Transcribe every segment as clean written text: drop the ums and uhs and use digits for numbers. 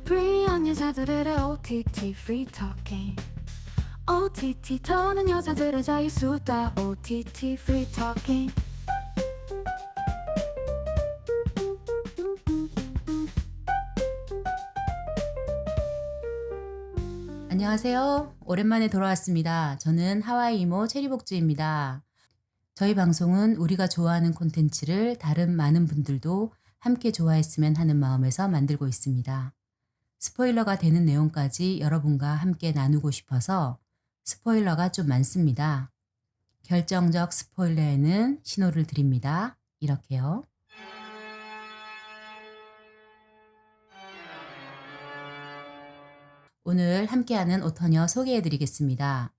프리한 여자들의 OTT Free Talking. OTT 터는 여자들의 자유수다. OTT Free Talking. 안녕하세요. 오랜만에 돌아왔습니다. 저는 하와이 이모 체리복주입니다. 저희 방송은 우리가 좋아하는 콘텐츠를 다른 많은 분들도 함께 좋아했으면 하는 마음에서 만들고 있습니다. 스포일러가 되는 내용까지 여러분과 함께 나누고 싶어서 스포일러가 좀 많습니다. 결정적 스포일러에는 신호를 드립니다. 이렇게요. 오늘 함께하는 오터녀 소개해드리겠습니다.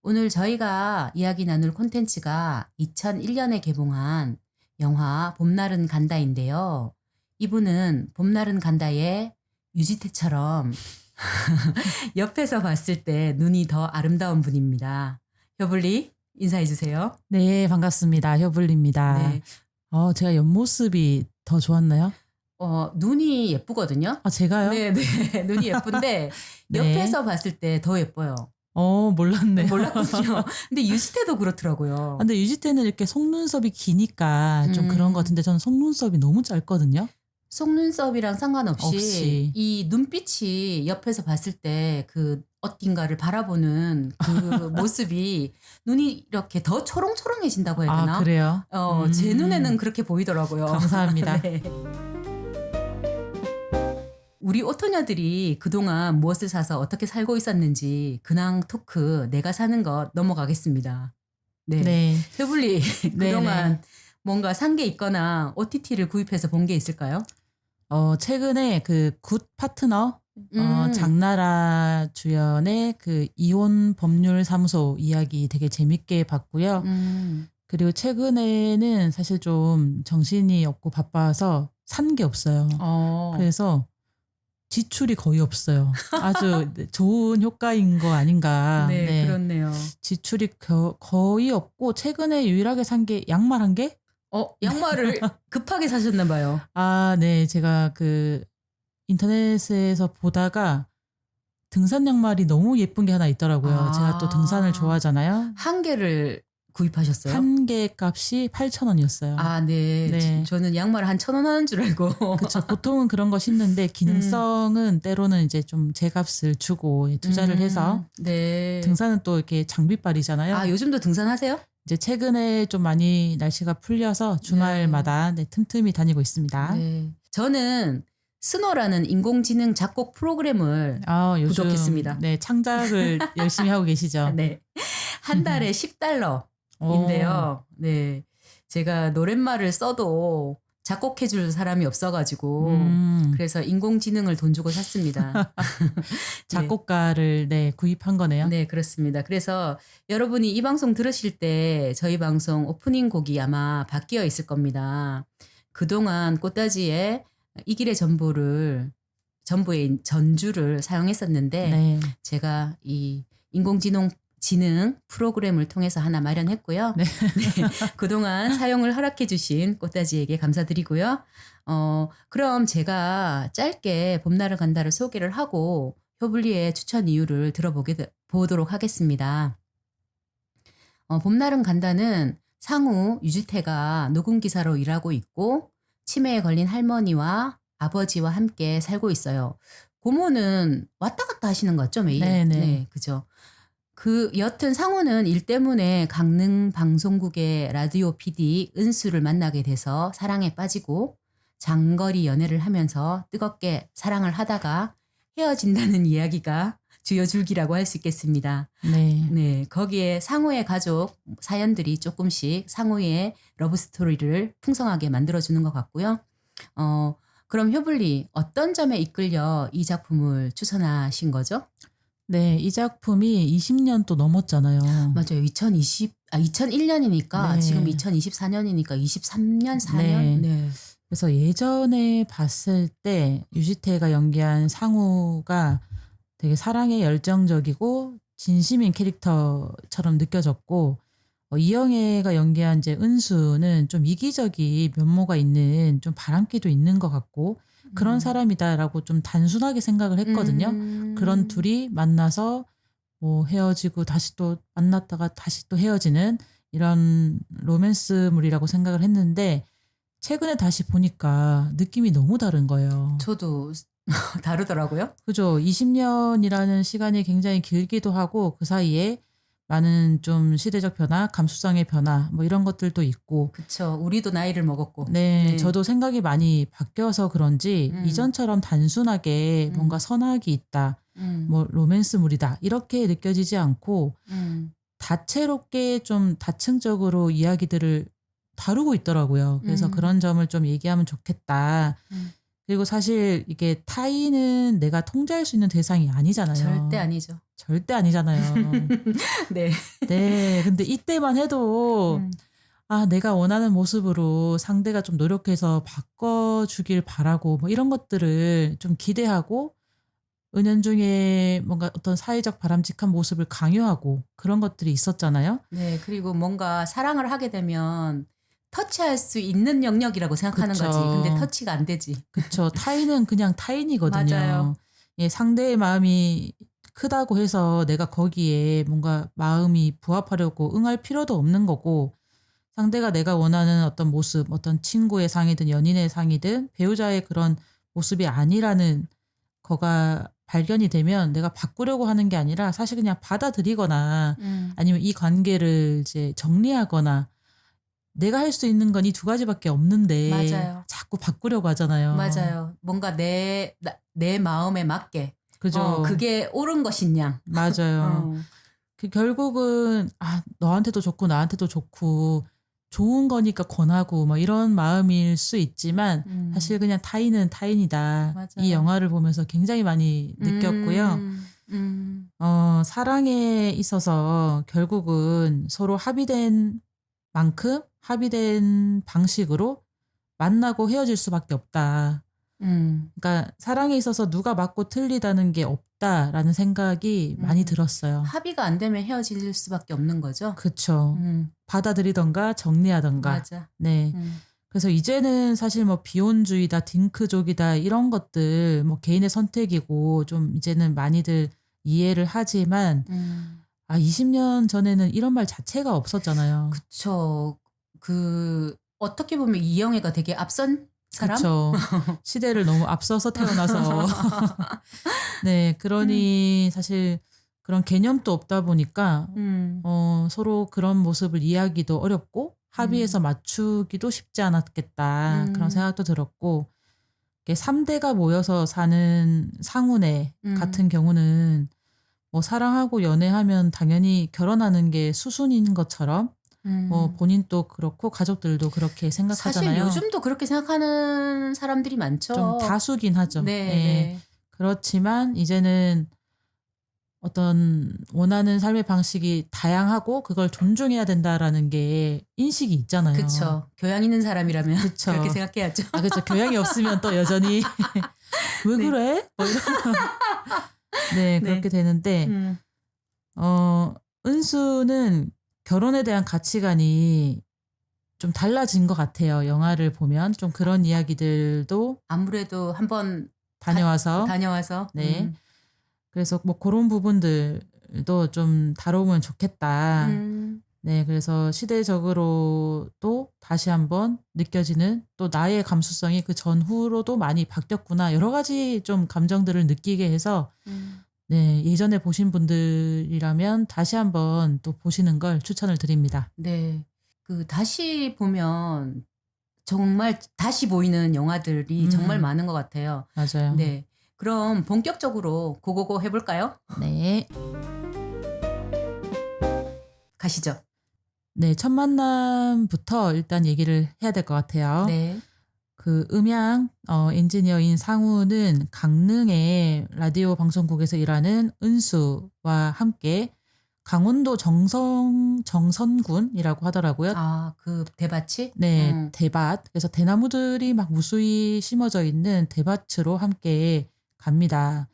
오늘 저희가 이야기 나눌 콘텐츠가 2001년에 개봉한 영화 봄날은 간다인데요. 이분은 봄날은 간다의 유지태처럼 옆에서 봤을 때 눈이 더 아름다운 분입니다. 효블리 인사해주세요. 네, 반갑습니다. 효블리입니다. 네. 제가 옆모습이 더 좋았나요? 눈이 예쁘거든요. 아, 제가요? 네네. 눈이 예쁜데 네. 옆에서 봤을 때 더 예뻐요. 몰랐네요. 몰랐거든요. 근데 유지태도 그렇더라고요. 근데 유지태는 이렇게 속눈썹이 기니까 좀 그런 것 같은데 저는 속눈썹이 너무 짧거든요. 속눈썹이랑 상관없이 없이. 이 눈빛이 옆에서 봤을 때 그 어딘가를 바라보는 그 모습이 눈이 이렇게 더 초롱초롱해진다고 해야 되나? 아, 그래요? 제 눈에는 그렇게 보이더라고요. 감사합니다. 네. 우리 오토녀들이 그동안 무엇을 사서 어떻게 살고 있었는지 근황 토크 내가 사는 것 넘어가겠습니다. 네. 네. 효블리 그동안 네네. 뭔가 산 게 있거나 OTT를 구입해서 본 게 있을까요? 최근에 그 굿 파트너, 음. 장나라 주연의 그 이혼 법률 사무소 이야기 되게 재밌게 봤고요. 그리고 최근에는 사실 좀 정신이 없고 바빠서 산 게 없어요. 그래서 지출이 거의 없어요. 아주 좋은 효과인 거 아닌가. 네, 그렇네요. 지출이 거의 없고 최근에 유일하게 산 게 양말 한 개? 양말을 급하게 사셨나 봐요. 아, 네. 제가 그 인터넷에서 보다가 등산 양말이 너무 예쁜 게 하나 있더라고요. 제가 또 등산을 좋아하잖아요. 한 개를 구입하셨어요? 한 개 값이 8,000원이었어요. 아, 네. 네. 저는 양말 한 1,000원 하는 줄 알고. 그렇죠. 보통은 그런 거 신는데 기능성은 때로는 이제 좀 제값을 주고 투자를 해서 네. 등산은 또 이렇게 장비빨이잖아요. 아, 요즘도 등산하세요? 이제 최근에 좀 많이 날씨가 풀려서 주말마다 틈틈이 다니고 있습니다. 네. 저는 스노라는 인공지능 작곡 프로그램을 요즘 구독했습니다. 네, 창작을 열심히 하고 계시죠. 네. 한 달에 10달러인데요. 네. 제가 노랫말을 써도 작곡해 줄 사람이 없어가지고 그래서 인공지능을 돈 주고 샀습니다. 작곡가를 구입한 거네요. 네, 그렇습니다. 그래서 여러분이 이 방송 들으실 때 저희 방송 오프닝 곡이 아마 바뀌어 있을 겁니다. 그동안 꽃다지의 이 길의 전부의 전주를 사용했었는데 네. 제가 이 인공지능 프로그램을 통해서 하나 마련했고요. 네. 네, 그동안 사용을 허락해 주신 꽃다지에게 감사드리고요. 그럼 제가 짧게 봄날을 간다를 소개를 하고 효블리의 추천 이유를 들어보도록 하겠습니다. 봄날은 간다는 상우 유지태가 녹음기사로 일하고 있고 치매에 걸린 할머니와 아버지와 함께 살고 있어요. 고모는 왔다 갔다 하시는 거 같죠, 매일? 네네. 네, 그죠. 여튼 상우는 일 때문에 강릉 방송국의 라디오 PD 은수를 만나게 돼서 사랑에 빠지고 장거리 연애를 하면서 뜨겁게 사랑을 하다가 헤어진다는 이야기가 주요 줄기라고 할 수 있겠습니다. 네. 네, 거기에 상우의 가족 사연들이 조금씩 상우의 러브 스토리를 풍성하게 만들어주는 것 같고요. 그럼 효블리 어떤 점에 이끌려 이 작품을 추천하신 거죠? 네, 이 작품이 20년 또 넘었잖아요. 맞아요. 2001년이니까 네. 지금 2024년이니까 23년, 4년? 네. 그래서 예전에 봤을 때 유지태가 연기한 상우가 되게 사랑에 열정적이고 진심인 캐릭터처럼 느껴졌고 이영애가 연기한 이제 은수는 좀 이기적인 면모가 있는 좀 바람기도 있는 것 같고 그런 사람이다라고 좀 단순하게 생각을 했거든요. 그런 둘이 만나서 뭐 헤어지고 다시 또 만났다가 다시 또 헤어지는 이런 로맨스물이라고 생각을 했는데 최근에 다시 보니까 느낌이 너무 다른 거예요. 저도 다르더라고요. 그죠. 20년이라는 시간이 굉장히 길기도 하고 그 사이에 많은 좀 시대적 변화, 감수성의 변화 뭐 이런 것들도 있고 그쵸. 우리도 나이를 먹었고. 네, 저도 생각이 많이 바뀌어서 그런지 이전처럼 단순하게 뭔가 선악이 있다, 뭐 로맨스물이다 이렇게 느껴지지 않고 다채롭게 좀 다층적으로 이야기들을 다루고 있더라고요. 그래서 그런 점을 좀 얘기하면 좋겠다. 그리고 사실 이게 타인은 내가 통제할 수 있는 대상이 아니잖아요. 절대 아니죠. 절대 아니잖아요. 네. 네, 근데 이때만 해도 아, 내가 원하는 모습으로 상대가 좀 노력해서 바꿔주길 바라고 뭐 이런 것들을 좀 기대하고 은연중에 뭔가 어떤 사회적 바람직한 모습을 강요하고 그런 것들이 있었잖아요. 네. 그리고 뭔가 사랑을 하게 되면 터치할 수 있는 영역이라고 생각하는 그쵸. 거지. 근데 터치가 안 되지. 그쵸. 타인은 그냥 타인이거든요. 맞아요. 예, 상대의 마음이 크다고 해서 내가 거기에 뭔가 마음이 부합하려고 응할 필요도 없는 거고 상대가 내가 원하는 어떤 모습, 어떤 친구의 상이든 연인의 상이든 배우자의 그런 모습이 아니라는 거가 발견이 되면 내가 바꾸려고 하는 게 아니라 사실 그냥 받아들이거나 아니면 이 관계를 이제 정리하거나 내가 할 수 있는 건 이 두 가지밖에 없는데 맞아요. 자꾸 바꾸려고 하잖아요. 맞아요. 뭔가 내 마음에 맞게. 그죠. 그게 옳은 것이냐. 맞아요. 그 결국은 아, 너한테도 좋고 나한테도 좋고 좋은 거니까 권하고 뭐 이런 마음일 수 있지만 사실 그냥 타인은 타인이다. 맞아요. 이 영화를 보면서 굉장히 많이 느꼈고요. 사랑에 있어서 결국은 서로 합의된 만큼 합의된 방식으로 만나고 헤어질 수밖에 없다. 그러니까 사랑에 있어서 누가 맞고 틀리다는 게 없다라는 생각이 많이 들었어요. 합의가 안 되면 헤어질 수밖에 없는 거죠. 그쵸. 받아들이던가 정리하던가. 맞아. 네. 그래서 이제는 사실 뭐 비혼주의다, 딩크족이다 이런 것들 뭐 개인의 선택이고 좀 이제는 많이들 이해를 하지만 아, 20년 전에는 이런 말 자체가 없었잖아요. 그쵸. 어떻게 보면 이영애가 되게 앞선 사람? 그쵸. 시대를 너무 앞서서 태어나서. 네, 그러니 사실 그런 개념도 없다 보니까 서로 그런 모습을 이해하기도 어렵고 합의해서 맞추기도 쉽지 않았겠다. 그런 생각도 들었고 3대가 모여서 사는 상훈회 같은 경우는 뭐 사랑하고 연애하면 당연히 결혼하는 게 수순인 것처럼 뭐 본인도 그렇고 가족들도 그렇게 생각하잖아요. 사실 요즘도 그렇게 생각하는 사람들이 많죠. 좀 다수긴 하죠. 네, 예. 네. 그렇지만 이제는 어떤 원하는 삶의 방식이 다양하고 그걸 존중해야 된다라는 게 인식이 있잖아요. 그쵸. 교양 있는 사람이라면 그쵸. 그렇게 생각해야죠. 아, 그렇죠. 교양이 없으면 또 여전히 왜 네. 그래? 뭐 이런 네, 그렇게 되는데 은수는 결혼에 대한 가치관이 좀 달라진 것 같아요. 영화를 보면 좀 그런 이야기들도 아무래도 한번 다녀와서 네. 그래서 뭐 그런 부분들도 좀 다뤄보면 좋겠다. 네, 그래서 시대적으로도 다시 한번 느껴지는 또 나의 감수성이 그 전후로도 많이 바뀌었구나. 여러 가지 좀 감정들을 느끼게 해서 네, 예전에 보신 분들이라면 다시 한번 또 보시는 걸 추천을 드립니다. 네. 다시 보면 정말 다시 보이는 영화들이 정말 많은 것 같아요. 맞아요. 네. 그럼 본격적으로 고고고 해볼까요? 네. 가시죠. 네, 첫 만남부터 일단 얘기를 해야 될 것 같아요. 네. 그 음향 엔지니어인 상우는 강릉의 라디오 방송국에서 일하는 은수와 함께 강원도 정선군이라고 하더라고요. 아, 그 대밭이? 네, 대밭. 그래서 대나무들이 막 무수히 심어져 있는 대밭으로 함께 갑니다.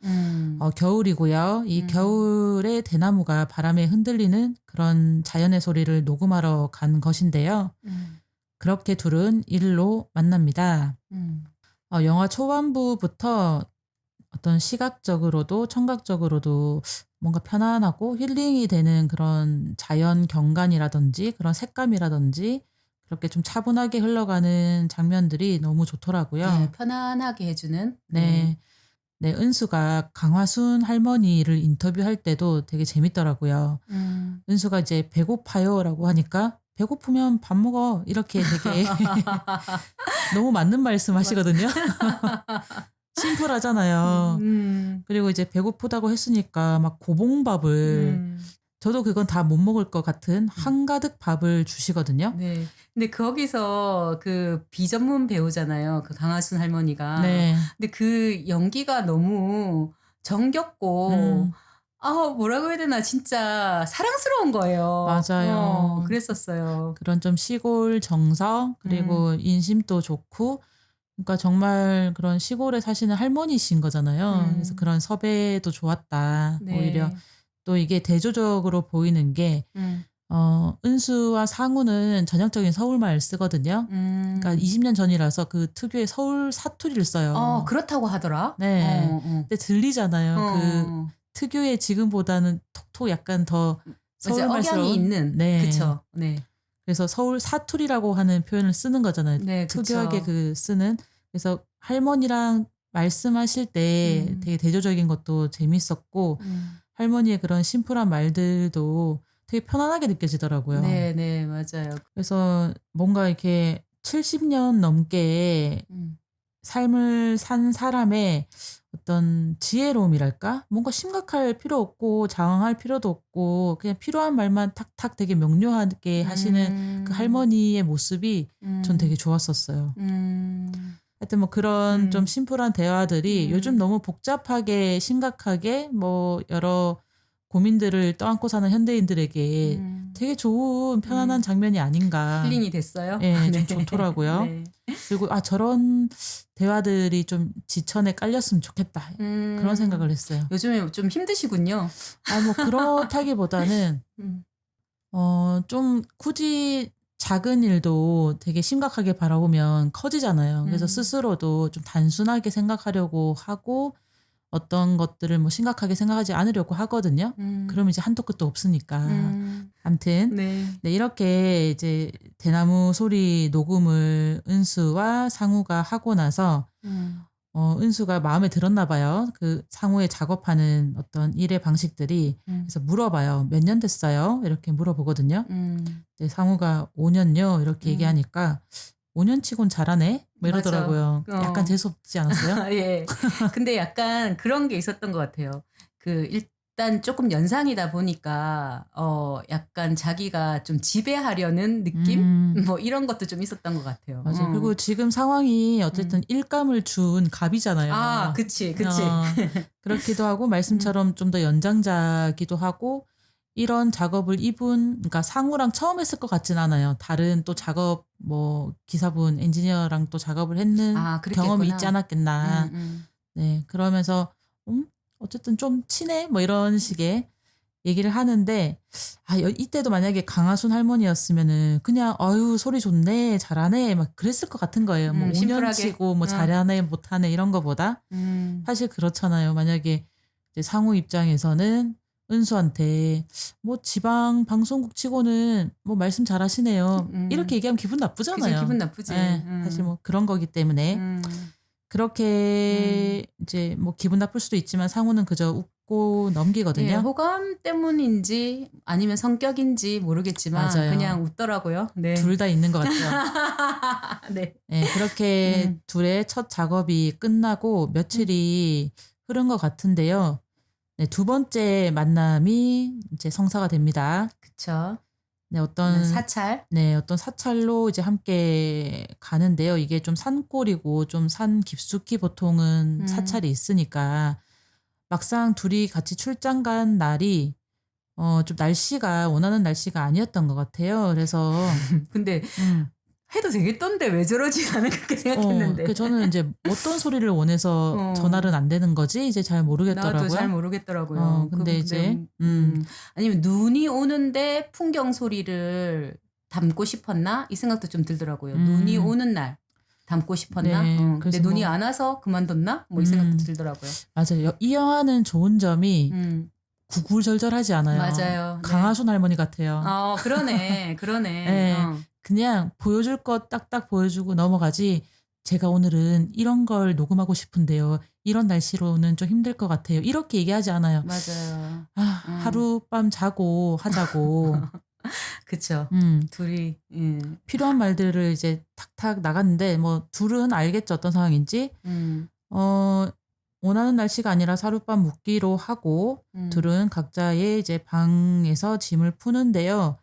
겨울이고요. 이 겨울에 대나무가 바람에 흔들리는 그런 자연의 소리를 녹음하러 간 것인데요. 그렇게 둘은 일로 만납니다. 영화 초반부부터 어떤 시각적으로도 청각적으로도 뭔가 편안하고 힐링이 되는 그런 자연 경관이라든지 그런 색감이라든지 그렇게 좀 차분하게 흘러가는 장면들이 너무 좋더라고요. 네, 편안하게 해주는. 네. 네, 은수가 강화순 할머니를 인터뷰할 때도 되게 재밌더라고요. 은수가 이제 배고파요라고 하니까 배고프면 밥 먹어 이렇게 되게 너무 맞는 말씀 하시거든요. 심플하잖아요. 그리고 이제 배고프다고 했으니까 막 고봉밥을 저도 그건 다 못 먹을 것 같은 한가득 밥을 주시거든요. 네. 근데 거기서 그 비전문 배우잖아요. 그 강하순 할머니가. 네. 근데 그 연기가 너무 정겹고, 뭐라고 해야 되나, 진짜 사랑스러운 거예요. 맞아요. 그랬었어요. 그런 좀 시골 정서 그리고 인심도 좋고 그러니까 정말 그런 시골에 사시는 할머니신 거잖아요. 그래서 그런 섭외도 좋았다. 네. 오히려 또 이게 대조적으로 보이는 게 은수와 상우는 전형적인 서울말 쓰거든요. 그러니까 20년 전이라서 그 특유의 서울 사투리를 써요. 그렇다고 하더라. 네. 근데 들리잖아요. 그 특유의 지금보다는 톡톡 약간 더 서울말스러운 억양이 있는. 네. 그쵸. 네. 그래서 서울 사투리라고 하는 표현을 쓰는 거잖아요. 네, 그쵸. 특유하게 그 쓰는. 그래서 할머니랑 말씀하실 때 되게 대조적인 것도 재밌었고 할머니의 그런 심플한 말들도 되게 편안하게 느껴지더라고요. 네, 네, 맞아요. 그래서 뭔가 이렇게 70년 넘게 삶을 산 사람의 어떤 지혜로움이랄까? 뭔가 심각할 필요 없고 장황할 필요도 없고 그냥 필요한 말만 탁탁 되게 명료하게 하시는 그 할머니의 모습이 전 되게 좋았었어요. 하여튼 뭐 그런 좀 심플한 대화들이 요즘 너무 복잡하게 심각하게 뭐 여러 고민들을 떠안고 사는 현대인들에게 되게 좋은 편안한 장면이 아닌가. 힐링이 됐어요? 네, 네. 좀 좋더라고요. 네. 그리고 저런 대화들이 좀 지천에 깔렸으면 좋겠다. 그런 생각을 했어요. 요즘에 좀 힘드시군요. 뭐 그렇다기보다는 좀 굳이 작은 일도 되게 심각하게 바라보면 커지잖아요. 그래서 스스로도 좀 단순하게 생각하려고 하고 어떤 것들을 뭐 심각하게 생각하지 않으려고 하거든요. 그러면 이제 한도 끝도 없으니까. 아무튼 네. 네, 이렇게 이제 대나무 소리 녹음을 은수와 상우가 하고 나서 은수가 마음에 들었나 봐요. 그 상우의 작업하는 어떤 일의 방식들이. 그래서 물어봐요. 몇 년 됐어요? 이렇게 물어보거든요. 네, 상우가 5년요. 이렇게 얘기하니까 5년 치곤 잘하네? 뭐 이러더라고요. 약간 재수없지 않았어요? 예. 근데 약간 그런 게 있었던 것 같아요. 일단 조금 연상이다 보니까, 약간 자기가 좀 지배하려는 느낌? 뭐 이런 것도 좀 있었던 것 같아요. 맞아요. 그리고 지금 상황이 어쨌든 일감을 준 갑이잖아요. 그치. 그렇기도 하고, 말씀처럼 좀 더 연장자기도 하고, 이런 작업을 그러니까 상우랑 처음 했을 것 같진 않아요. 다른 또 작업, 뭐, 기사분, 엔지니어랑 또 작업을 했는 경험이 있지 않았겠나. 네. 그러면서, 어쨌든 좀 친해? 뭐 이런 식의 얘기를 하는데, 이때도 만약에 강하순 할머니였으면은 그냥, 소리 좋네, 잘하네, 막 그랬을 것 같은 거예요. 뭐 5년 심플하게. 치고 뭐 잘하네, 못하네, 이런 거보다. 사실 그렇잖아요. 만약에 이제 상우 입장에서는 은수한테 뭐 지방 방송국 치고는 뭐 말씀 잘하시네요. 이렇게 얘기하면 기분 나쁘잖아요. 그치, 기분 나쁘지. 네, 사실 뭐 그런 거기 때문에 그렇게 이제 뭐 기분 나쁠 수도 있지만 상우는 그저 웃고 넘기거든요. 예, 호감 때문인지 아니면 성격인지 모르겠지만 맞아요. 그냥 웃더라고요. 네. 둘 다 있는 것 같아요. 네. 네, 그렇게 둘의 첫 작업이 끝나고 며칠이 흐른 것 같은데요. 네, 두 번째 만남이 이제 성사가 됩니다. 그쵸. 네, 어떤 사찰로 이제 함께 가는데요. 이게 좀 산골이고 좀 산 깊숙이 보통은 사찰이 있으니까 막상 둘이 같이 출장 간 날이 좀 날씨가 원하는 날씨가 아니었던 것 같아요. 그래서 근데 해도 되겠던데 왜 저러지 나는 그렇게 생각했는데. 저는 이제 어떤 소리를 원해서 전날은 안 되는 거지 이제 잘 모르겠더라고요. 나도 잘 모르겠더라고요. 근데 이제 아니면 눈이 오는데 풍경 소리를 담고 싶었나 이 생각도 좀 들더라고요. 눈이 오는 날 닮고 싶었나? 네, 근데 그래서 눈이 뭐- 안 와서 그만뒀나? 뭐 이 생각도 들더라고요. 맞아요. 이 영화는 좋은 점이 구구절절하지 않아요. 맞아요. 네. 강하순 할머니 같아요. 그러네. 네. 어. 그냥 보여줄 것 딱딱 보여주고 넘어가지. 제가 오늘은 이런 걸 녹음하고 싶은데요. 이런 날씨로는 좀 힘들 것 같아요. 이렇게 얘기하지 않아요. 맞아요. 하룻밤 자고 하자고. 그쵸. 둘이, 필요한 말들을 이제 탁탁 나갔는데 뭐 둘은 알겠죠. 어떤 상황인지. 원하는 날씨가 아니라 하룻밤 묵기로 하고 둘은 각자의 이제 방에서 짐을 푸는데요.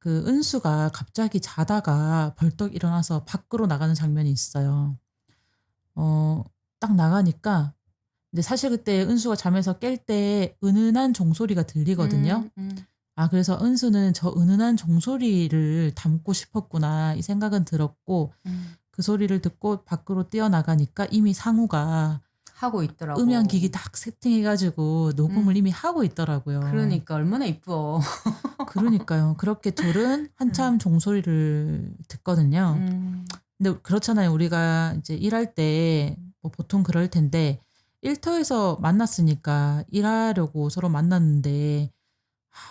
그 은수가 갑자기 자다가 벌떡 일어나서 밖으로 나가는 장면이 있어요. 딱 나가니까 근데 사실 그때 은수가 잠에서 깰 때 은은한 종소리가 들리거든요. 그래서 은수는 저 은은한 종소리를 담고 싶었구나 이 생각은 들었고 그 소리를 듣고 밖으로 뛰어나가니까 이미 상우가 하고 있더라고. 음향기기 딱 세팅해가지고 녹음을 이미 하고 있더라고요. 그러니까 얼마나 이뻐. 그러니까요. 그렇게 둘은 한참 종소리를 듣거든요. 근데 그렇잖아요. 우리가 이제 일할 때 뭐 보통 그럴 텐데 일터에서 만났으니까 일하려고 서로 만났는데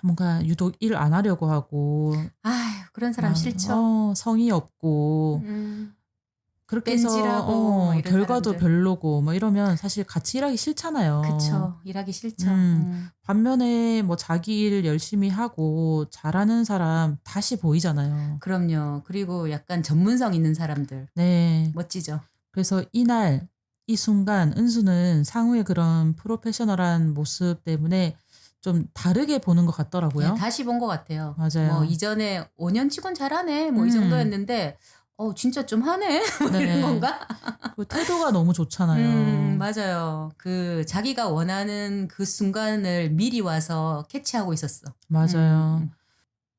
뭔가 유독 일 안 하려고 하고 아휴, 그런 사람 싫죠. 성의 없고 그렇게 해서 뺀질하고 뭐 이런 결과도 사람들. 별로고 뭐 이러면 사실 같이 일하기 싫잖아요. 그쵸. 일하기 싫죠. 반면에 뭐 자기 일 열심히 하고 잘하는 사람 다시 보이잖아요. 그럼요. 그리고 약간 전문성 있는 사람들. 네. 멋지죠. 그래서 이날 이 순간 은수는 상우의 그런 프로페셔널한 모습 때문에 좀 다르게 보는 것 같더라고요. 네, 다시 본 것 같아요. 맞아요. 뭐 이전에 5년 치곤 잘하네. 뭐 이 정도였는데 진짜 좀 하네. 뭐 네. 이런 건가? 그 태도가 너무 좋잖아요. 맞아요. 그 자기가 원하는 그 순간을 미리 와서 캐치하고 있었어. 맞아요.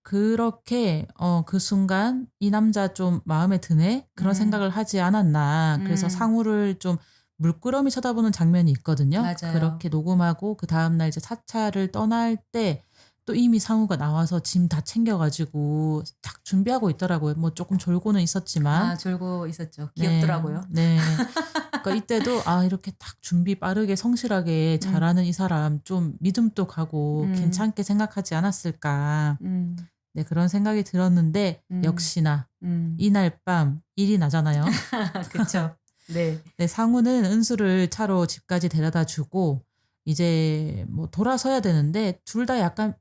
그렇게 그 순간 이 남자 좀 마음에 드네 그런 생각을 하지 않았나. 그래서 상우를 좀 물끄러미 쳐다보는 장면이 있거든요. 맞아요. 그렇게 녹음하고 그 다음날 이제 사차를 떠날 때 또 이미 상우가 나와서 짐 다 챙겨가지고 딱 준비하고 있더라고요. 뭐 조금 졸고는 있었지만. 졸고 있었죠. 귀엽더라고요. 네. 그러니까 이때도 이렇게 딱 준비 빠르게 성실하게 잘하는 이 사람 좀 믿음도 가고 괜찮게 생각하지 않았을까. 네, 그런 생각이 들었는데 역시나 이날 밤 일이 나잖아요. 그쵸. 네. 네, 상우는 은수를 차로 집까지 데려다 주고 이제 뭐 돌아서야 되는데 둘 다 약간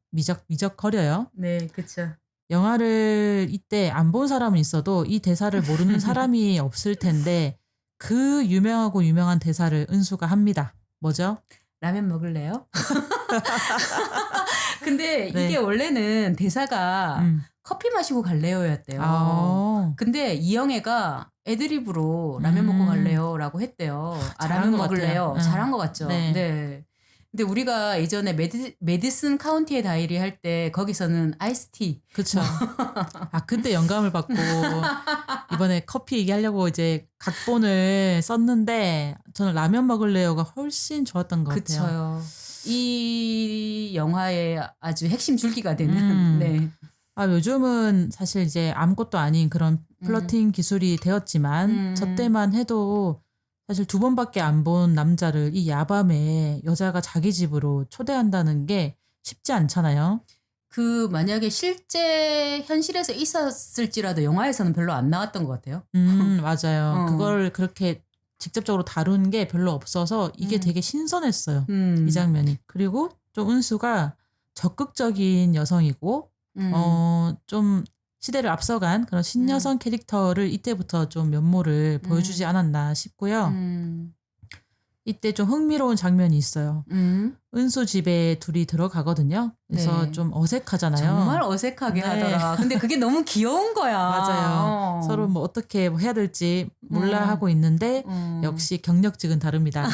미적거려요. 네, 그쵸. 영화를 이때 안 본 사람은 있어도 이 대사를 모르는 사람이 없을 텐데 그 유명하고 유명한 대사를 은수가 합니다. 뭐죠? 라면 먹을래요? 근데 네. 이게 원래는 대사가 커피 마시고 갈래요였대요. 근데 이영애가 애드립으로 라면 먹고 갈래요라고 했대요. 잘한 라면 것 먹을래요. 같아요. 잘한 것 같죠. 네. 네. 근데 우리가 예전에 메디슨 카운티의 다이리 할 때 거기서는 아이스티. 그쵸. 그때 영감을 받고 이번에 커피 얘기하려고 이제 각본을 썼는데 저는 라면 먹을래요가 훨씬 좋았던 것 같아요. 그쳐요. 이 영화의 아주 핵심 줄기가 되는. 네. 요즘은 사실 이제 아무것도 아닌 그런 플러팅 기술이 되었지만 저 때만 해도 사실 2번밖에 안 본 남자를 이 야밤에 여자가 자기 집으로 초대한다는 게 쉽지 않잖아요. 그 만약에 실제 현실에서 있었을지라도 영화에서는 별로 안 나왔던 것 같아요. 맞아요. 그걸 그렇게 직접적으로 다룬 게 별로 없어서 이게 되게 신선했어요. 이 장면이. 그리고 좀 은수가 적극적인 여성이고 좀 시대를 앞서간 그런 신여성 캐릭터를 이때부터 좀 면모를 보여주지 않았나 싶고요. 이때 좀 흥미로운 장면이 있어요. 은수 집에 둘이 들어가거든요. 그래서 네. 좀 어색하잖아요. 정말 어색하게 네. 하더라. 근데 그게 너무 귀여운 거야. 맞아요. 서로 뭐 어떻게 해야 될지 몰라 하고 있는데 역시 경력직은 다릅니다.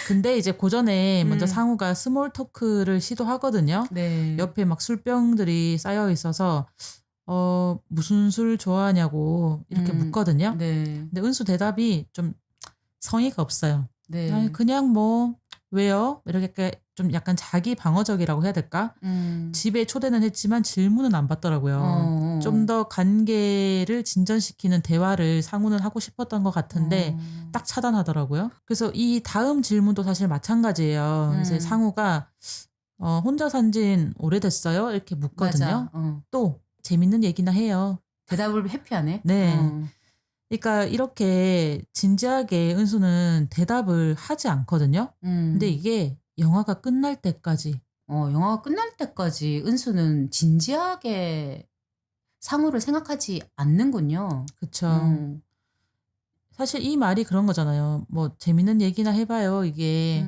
근데 이제 고전에 먼저 상우가 스몰 토크를 시도하거든요. 네. 옆에 막 술병들이 쌓여 있어서 무슨 술 좋아하냐고 이렇게 묻거든요. 네. 근데 은수 대답이 좀 성의가 없어요. 네. 그냥 뭐 왜요? 이렇게 좀 약간 자기 방어적이라고 해야 될까? 집에 초대는 했지만 질문은 안 받더라고요. 좀 더 관계를 진전시키는 대화를 상우는 하고 싶었던 것 같은데 딱 차단하더라고요. 그래서 이 다음 질문도 사실 마찬가지예요. 이제 상우가 혼자 산 지는 오래됐어요? 이렇게 묻거든요. 맞아. 또 재밌는 얘기나 해요. 대답을 회피하네. 네. 그러니까 이렇게 진지하게 은수는 대답을 하지 않거든요. 근데 이게 영화가 끝날 때까지 영화가 끝날 때까지 은수는 진지하게 상우를 생각하지 않는군요. 그쵸. 음. 사실 이 말이 그런 거잖아요. 뭐 재밌는 얘기나 해봐요. 이게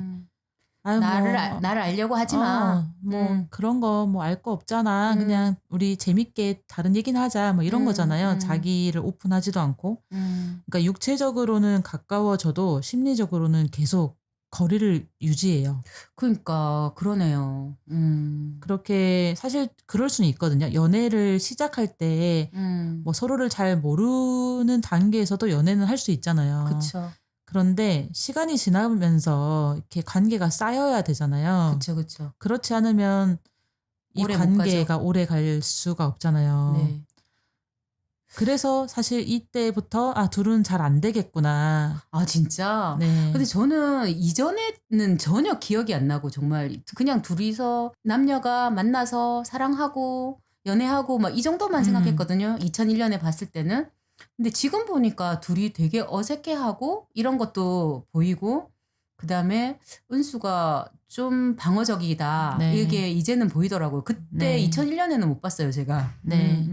아유 나를 알려고 하지 마. 뭐 그런 거 뭐 알 거 없잖아. 그냥 우리 재밌게 다른 얘기나 하자. 뭐 이런 거잖아요. 자기를 오픈하지도 않고. 그러니까 육체적으로는 가까워져도 심리적으로는 계속 거리를 유지해요. 그러니까 그러네요. 그렇게 사실 그럴 수는 있거든요. 연애를 시작할 때 뭐 서로를 잘 모르는 단계에서도 연애는 할 수 있잖아요. 그쵸. 그런데 시간이 지나면서 이렇게 관계가 쌓여야 되잖아요. 그쵸. 그렇지 않으면 이 오래 못 관계가 오래 갈 수가 없잖아요. 네. 그래서 사실 이때부터 둘은 잘 안 되겠구나. 아, 진짜? 네. 근데 저는 이전에는 전혀 기억이 안 나고 정말 그냥 둘이서 남녀가 만나서 사랑하고 연애하고 막 이 정도만 생각했거든요. 2001년에 봤을 때는. 근데 지금 보니까 둘이 되게 어색해하고 이런 것도 보이고 그다음에 은수가 좀 방어적이다. 네. 이게 이제는 보이더라고요. 그때 네. 2001년에는 못 봤어요, 제가. 네.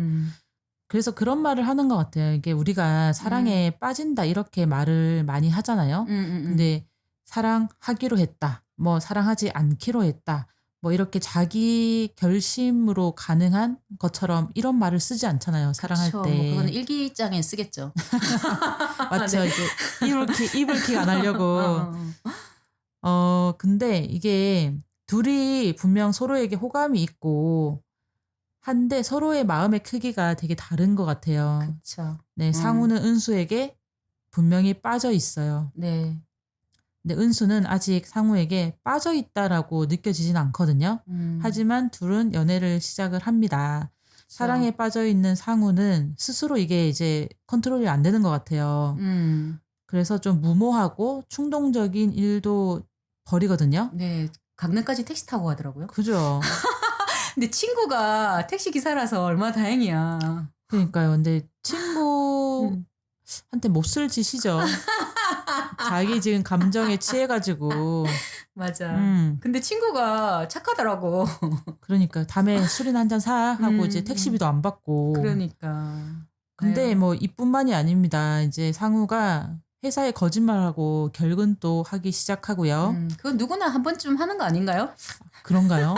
그래서 그런 말을 하는 것 같아요. 이게 우리가 사랑에 빠진다 이렇게 말을 많이 하잖아요. 근데 사랑하기로 했다. 뭐 사랑하지 않기로 했다. 뭐 이렇게 자기 결심으로 가능한 것처럼 이런 말을 쓰지 않잖아요. 사랑할 그쵸. 때. 뭐 그거는 일기장에 쓰겠죠. 맞죠. 이제 이불킥 안 하려고. 근데 이게 둘이 분명 서로에게 호감이 있고 한데 서로의 마음의 크기가 되게 다른 것 같아요. 그쵸. 네, 상우는 은수에게 분명히 빠져 있어요. 네. 근데 은수는 아직 상우에게 빠져 있다라고 느껴지진 않거든요. 하지만 둘은 연애를 시작을 합니다. 사랑에 빠져 있는 상우는 스스로 이게 이제 컨트롤이 안 되는 것 같아요. 그래서 좀 무모하고 충동적인 일도 벌이거든요. 네. 강릉까지 택시 타고 가더라고요. 그죠? 근데 친구가 택시 기사라서 얼마나 다행이야. 그러니까요. 근데 친구한테 몹쓸 짓이죠. 자기 지금 감정에 취해가지고. 맞아. 음. 근데 친구가 착하더라고. 그러니까 다음에 술이나 한잔 사 하고 이제 택시비도 안 받고. 그러니까. 근데 아유. 뭐 이뿐만이 아닙니다. 이제 상우가 회사에 거짓말하고 결근도 하기 시작하고요. 그건 누구나 한 번쯤 하는 거 아닌가요? 그런가요?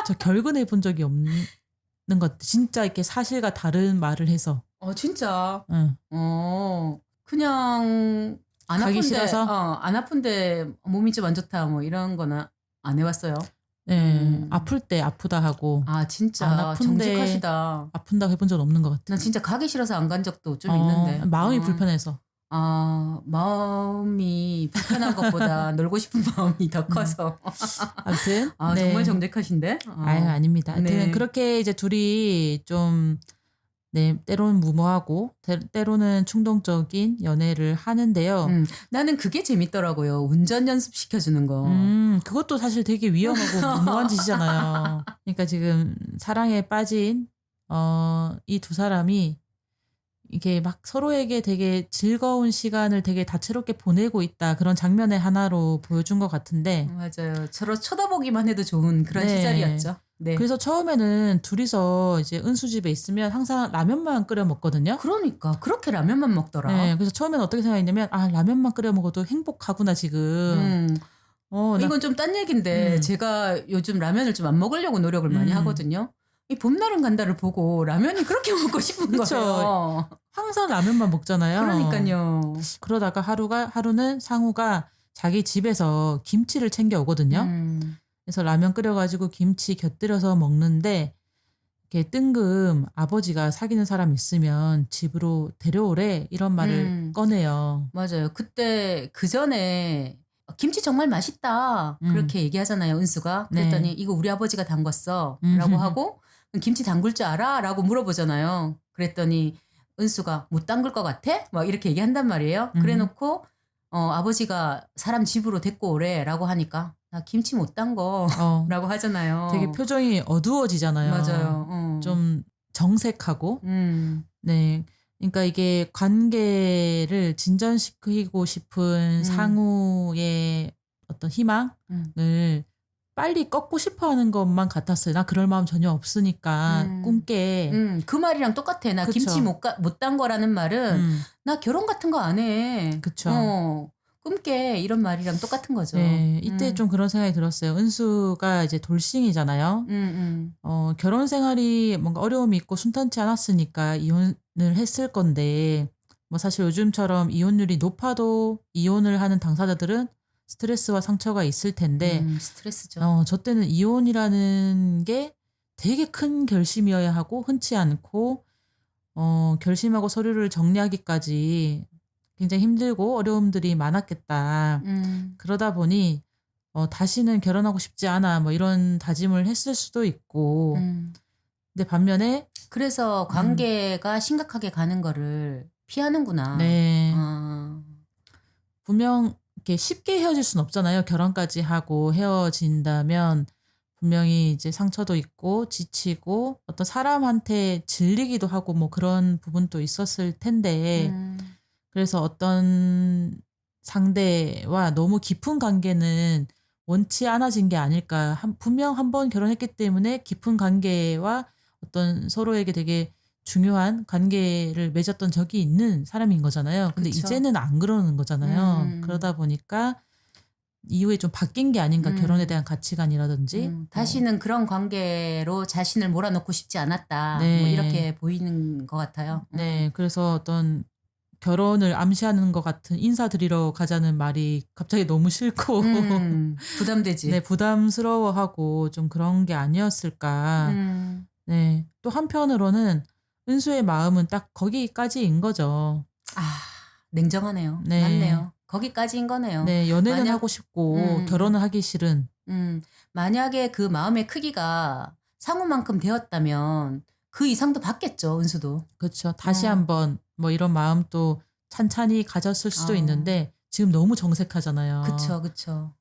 저 결근해 본 적이 없는 것. 진짜 이렇게 사실과 다른 말을 해서. 진짜. 응. 그냥 안 가기 아픈데 싫어서? 안 아픈데 몸이 좀 안 좋다 뭐 이런 거는 안 해봤어요. 네, 아플 때 아프다 하고 아, 진짜 안 아픈데 정직하시다. 아픈다고 해본 적은 없는 것 같아요. 난 진짜 가기 싫어서 안 간 적도 좀 있는데. 마음이 불편해서. 마음이 불편한 것보다 놀고 싶은 마음이 더 커서. 아무튼 네. 정말 정직하신데? 아닙니다. 하여튼 네. 그렇게 이제 둘이 좀 때로는 무모하고 때로는 충동적인 연애를 하는데요. 나는 그게 재밌더라고요. 운전 연습 시켜주는 거. 그것도 사실 되게 위험하고 무모한 짓이잖아요. 그러니까 지금 사랑에 빠진 이 두 사람이 이게 막 서로에게 되게 즐거운 시간을 되게 다채롭게 보내고 있다. 그런 장면의 하나로 보여준 것 같은데. 맞아요. 서로 쳐다보기만 해도 좋은 그런 네. 시절이었죠. 네. 그래서 처음에는 둘이서 이제 은수 집에 있으면 항상 라면만 끓여 먹거든요. 그러니까 그렇게 라면만 먹더라. 네, 그래서 처음에는 어떻게 생각했냐면 라면만 끓여 먹어도 행복하구나 지금. 이건 좀 딴 얘기인데 제가 요즘 라면을 좀 안 먹으려고 노력을 많이 하거든요. 이 봄날은 간다를 보고 라면이 그렇게 먹고 싶은 그쵸. 거예요. 항상 라면만 먹잖아요. 그러니까요. 그러다가 하루는 상우가 자기 집에서 김치를 챙겨 오거든요. 그래서 라면 끓여가지고 김치 곁들여서 먹는데 이렇게 뜬금 아버지가 사귀는 사람 있으면 집으로 데려오래 이런 말을 꺼내요. 맞아요. 그때 그 전에 김치 정말 맛있다 그렇게 얘기하잖아요, 은수가. 그랬더니 네. 이거 우리 아버지가 담궜어 라고 하고 김치 담글 줄 알아? 라고 물어보잖아요. 그랬더니 은수가 못 담글 것 같아? 막 이렇게 얘기한단 말이에요. 그래놓고 아버지가 사람 집으로 데리고 오래라고 하니까 나 김치 못 담궈라고 하잖아요. 되게 표정이 어두워지잖아요. 맞아요. 좀 정색하고. 네. 그러니까 이게 관계를 진전시키고 싶은 상우의 어떤 희망을 빨리 꺾고 싶어 하는 것만 같았어요. 나 그럴 마음 전혀 없으니까 꿈깨. 그 말이랑 똑같아. 나 그쵸. 김치 못 담궈라는 말은 나 결혼 같은 거 안 해. 그쵸. 꿈깨 이런 말이랑 똑같은 거죠. 네, 이때 좀 그런 생각이 들었어요. 은수가 이제 돌싱이잖아요. 결혼 생활이 뭔가 어려움이 있고 순탄치 않았으니까 이혼을 했을 건데, 뭐 사실 요즘처럼 이혼율이 높아도 이혼을 하는 당사자들은 스트레스와 상처가 있을 텐데, 스트레스죠. 저 때는 이혼이라는 게 되게 큰 결심이어야 하고 흔치 않고, 결심하고 서류를 정리하기까지 굉장히 힘들고 어려움들이 많았겠다. 그러다 보니 다시는 결혼하고 싶지 않아 뭐 이런 다짐을 했을 수도 있고. 근데 반면에 그래서 관계가 심각하게 가는 거를 피하는구나. 네. 분명 이렇게 쉽게 헤어질 순 없잖아요. 결혼까지 하고 헤어진다면 분명히 이제 상처도 있고 지치고 어떤 사람한테 질리기도 하고 뭐 그런 부분도 있었을 텐데 그래서 어떤 상대와 너무 깊은 관계는 원치 않아진 게 아닐까. 분명 한 번 결혼했기 때문에 깊은 관계와 어떤 서로에게 되게 중요한 관계를 맺었던 적이 있는 사람인 거잖아요. 근데 그쵸. 이제는 안 그러는 거잖아요. 그러다 보니까 이후에 좀 바뀐 게 아닌가. 결혼에 대한 가치관이라든지. 다시는 그런 관계로 자신을 몰아넣고 싶지 않았다. 네. 뭐 이렇게 보이는 것 같아요. 네. 그래서 어떤 결혼을 암시하는 것 같은 인사드리러 가자는 말이 갑자기 너무 싫고 부담되지. 네, 부담스러워하고 좀 그런 게 아니었을까. 네. 또 한편으로는 은수의 마음은 딱 거기까지인 거죠. 냉정하네요. 네. 맞네요. 거기까지인 거네요. 네, 연애는 하고 싶고 결혼은 하기 싫은. 만약에 그 마음의 크기가 상우만큼 되었다면 그 이상도 받겠죠, 은수도. 그렇죠. 다시 한번 뭐 이런 마음 또 찬찬히 가졌을 수도 있는데 지금 너무 정색하잖아요. 그쵸.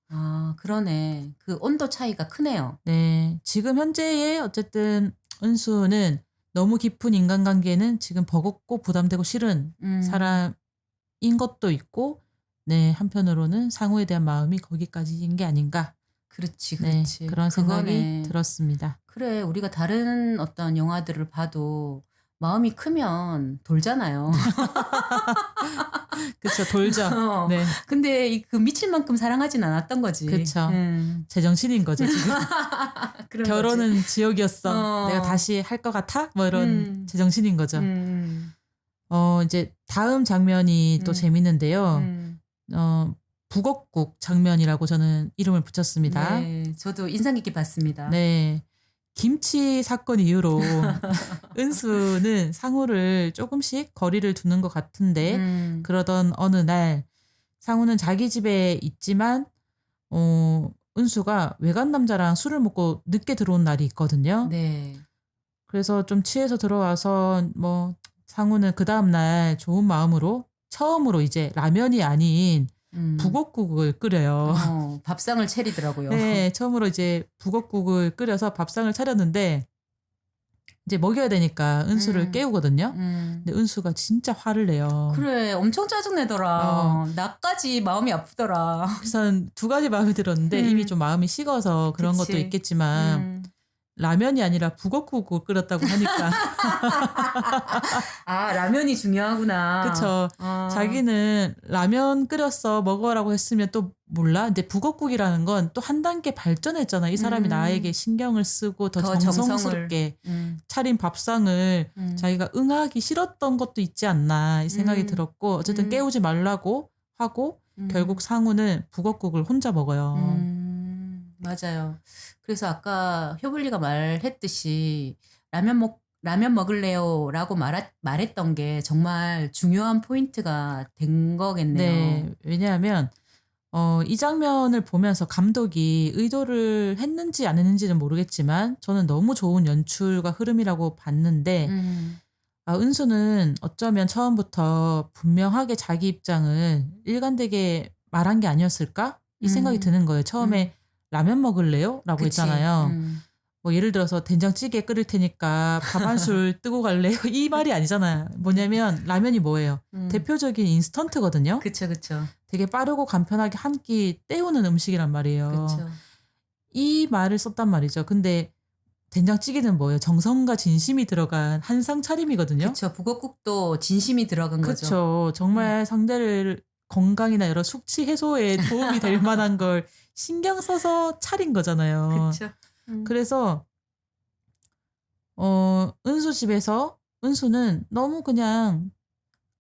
그러네. 그 온도 차이가 크네요. 네. 지금 현재의 어쨌든 은수는 너무 깊은 인간관계는 지금 버겁고 부담되고 싫은 사람인 것도 있고, 네. 한편으로는 상호에 대한 마음이 거기까지인 게 아닌가. 그렇지. 네. 그런 생각이 그거네. 들었습니다. 그래, 우리가 다른 어떤 영화들을 봐도 마음이 크면 돌잖아요. 그쵸. 돌죠. 네. 근데 그 미칠 만큼 사랑하진 않았던 거지. 그쵸. 제정신인 거죠, 지금. 그런 결혼은 거지. 지옥이었어. 내가 다시 할 것 같아? 뭐 이런 제정신인 거죠. 이제 다음 장면이 또 재밌는데요. 북엇국 장면이라고 저는 이름을 붙였습니다. 네, 저도 인상 깊게 봤습니다. 네. 김치 사건 이후로 은수는 상우를 조금씩 거리를 두는 것 같은데 그러던 어느 날 상우는 자기 집에 있지만 은수가 외간 남자랑 술을 먹고 늦게 들어온 날이 있거든요. 네. 그래서 좀 취해서 들어와서 뭐 상우는 그 다음 날 좋은 마음으로 처음으로 이제 라면이 아닌 북엇국을 끓여요. 밥상을 차리더라고요. 네, 처음으로 이제 북엇국을 끓여서 밥상을 차렸는데 이제 먹여야 되니까 은수를 깨우거든요. 근데 은수가 진짜 화를 내요. 그래, 엄청 짜증내더라. 나까지 마음이 아프더라. 그래서 두 가지 마음이 들었는데 이미 좀 마음이 식어서 그런 그치. 것도 있겠지만 라면이 아니라 북엇국을 끓였다고 하니까 라면이 중요하구나. 그쵸. 자기는 라면 끓였어 먹어라고 했으면 또 몰라. 근데 북엇국이라는 건 또 한 단계 발전했잖아. 이 사람이 나에게 신경을 쓰고 더 정성스럽게 차린 밥상을 자기가 응하기 싫었던 것도 있지 않나 이 생각이 들었고 어쨌든 깨우지 말라고 하고 결국 상우는 북엇국을 혼자 먹어요. 맞아요. 그래서 아까 효블리가 말했듯이 라면 먹을래요라고 말했던 게 정말 중요한 포인트가 된 거겠네요. 네, 왜냐하면 이 장면을 보면서 감독이 의도를 했는지 안 했는지는 모르겠지만 저는 너무 좋은 연출과 흐름이라고 봤는데 아, 은수는 어쩌면 처음부터 분명하게 자기 입장을 일관되게 말한 게 아니었을까? 이 생각이 드는 거예요. 처음에 라면 먹을래요? 라고 그치. 했잖아요. 뭐 예를 들어서 된장찌개 끓일 테니까 밥 한 술 뜨고 갈래요? 이 말이 아니잖아요. 뭐냐면 라면이 뭐예요? 대표적인 인스턴트거든요. 그쵸. 되게 빠르고 간편하게 한 끼 때우는 음식이란 말이에요. 그쵸. 이 말을 썼단 말이죠. 근데 된장찌개는 뭐예요? 정성과 진심이 들어간 한상 차림이거든요. 그쵸. 북엇국도 진심이 들어간 거죠. 그렇죠. 정말 상대를 건강이나 여러 숙취 해소에 도움이 될 만한 걸 신경 써서 차린 거잖아요. 그쵸. 그래서 은수 집에서 은수는 너무 그냥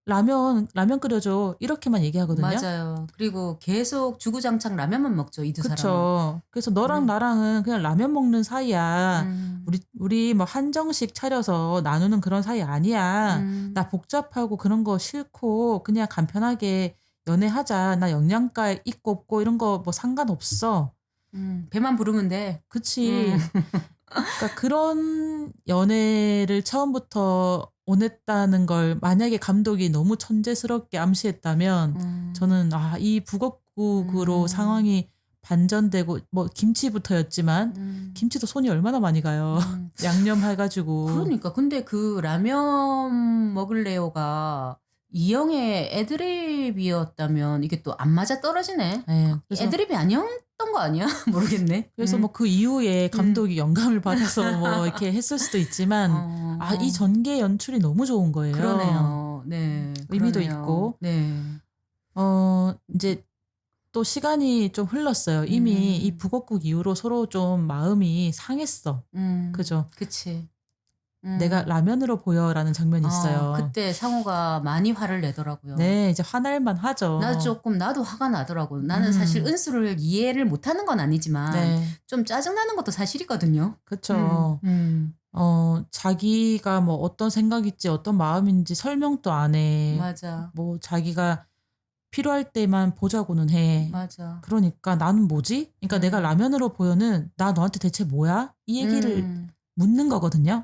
라면 끓여줘 이렇게만 얘기하거든요. 맞아요. 그리고 계속 주구장창 라면만 먹죠. 이 두 사람은. 그렇죠. 그래서 너랑 나랑은 그냥 라면 먹는 사이야. 우리 뭐 한정식 차려서 나누는 그런 사이 아니야. 나 복잡하고 그런 거 싫고 그냥 간편하게 연애하자. 나 영양가 있고 없고 이런 거 뭐 상관없어. 배만 부르면 돼. 그치. 그러니까 그런 연애를 처음부터 원했다는 걸 만약에 감독이 너무 천재스럽게 암시했다면 저는 이 북엇국으로 상황이 반전되고 뭐 김치부터였지만 김치도 손이 얼마나 많이 가요. 양념 해가지고. 그러니까 근데 그 라면 먹을래요가 이영의 애드립이었다면 이게 또 안 맞아 떨어지네. 네, 그래서 애드립이 아니었던 거 아니야? 모르겠네. 그래서 뭐 그 이후에 감독이 영감을 받아서 뭐 이렇게 했을 수도 있지만 이 전개 연출이 너무 좋은 거예요. 그러네요. 네. 의미도 그러네요. 있고. 네. 이제 또 시간이 좀 흘렀어요. 이미 이 북엇국 이후로 서로 좀 마음이 상했어. 그죠? 그치. 내가 라면으로 보여라는 장면이 있어요. 그때 상호가 많이 화를 내더라고요. 네, 이제 화날만 하죠. 나도 화가 나더라고. 나는 사실 은수를 이해를 못하는 건 아니지만 네, 좀 짜증나는 것도 사실이거든요. 그렇죠. 자기가 뭐 어떤 생각일지 어떤 마음인지 설명도 안 해. 맞아. 뭐 자기가 필요할 때만 보자고는 해. 맞아. 그러니까 나는 뭐지? 그러니까 내가 라면으로 보여는 나 너한테 대체 뭐야? 이 얘기를 묻는 거거든요.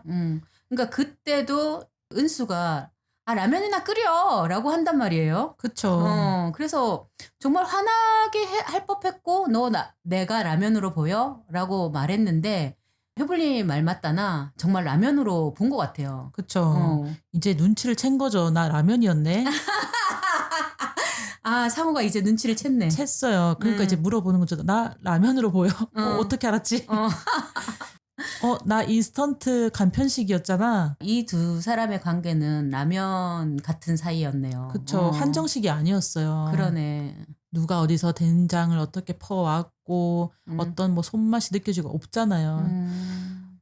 그러니까 그때도 은수가 라면이나 끓여 라고 한단 말이에요. 그쵸. 그래서 정말 화나게 할 법했고 내가 라면으로 보여? 라고 말했는데 효불리 말 맞다나 정말 라면으로 본 것 같아요. 그쵸. 이제 눈치를 챈 거죠. 나 라면이었네. 상호가 이제 눈치를 챘네. 챘어요. 그러니까 이제 물어보는 거죠. 나 라면으로 보여? 어떻게 알았지? 나 인스턴트 간편식이었잖아. 이 두 사람의 관계는 라면 같은 사이였네요. 그쵸. 한정식이 아니었어요. 그러네. 누가 어디서 된장을 어떻게 퍼왔고 어떤 뭐 손맛이 느껴지고 없잖아요.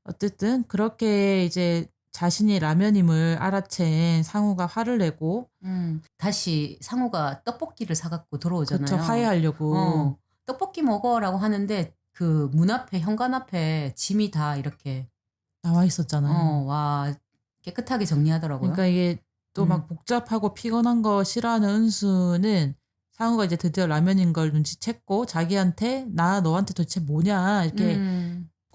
어쨌든 그렇게 이제 자신이 라면임을 알아챈 상우가 화를 내고 다시 상우가 떡볶이를 사갖고 들어오잖아요. 그쵸. 화해하려고. 떡볶이 먹어라고 하는데 그 문 앞에 현관 앞에 짐이 다 이렇게 나와 있었잖아요. 와 깨끗하게 정리하더라고요. 그러니까 이게 또 막 복잡하고 피곤한 거 싫어하는 은수는 상우가 이제 드디어 라면인 걸 눈치챘고 자기한테 나 너한테 도대체 뭐냐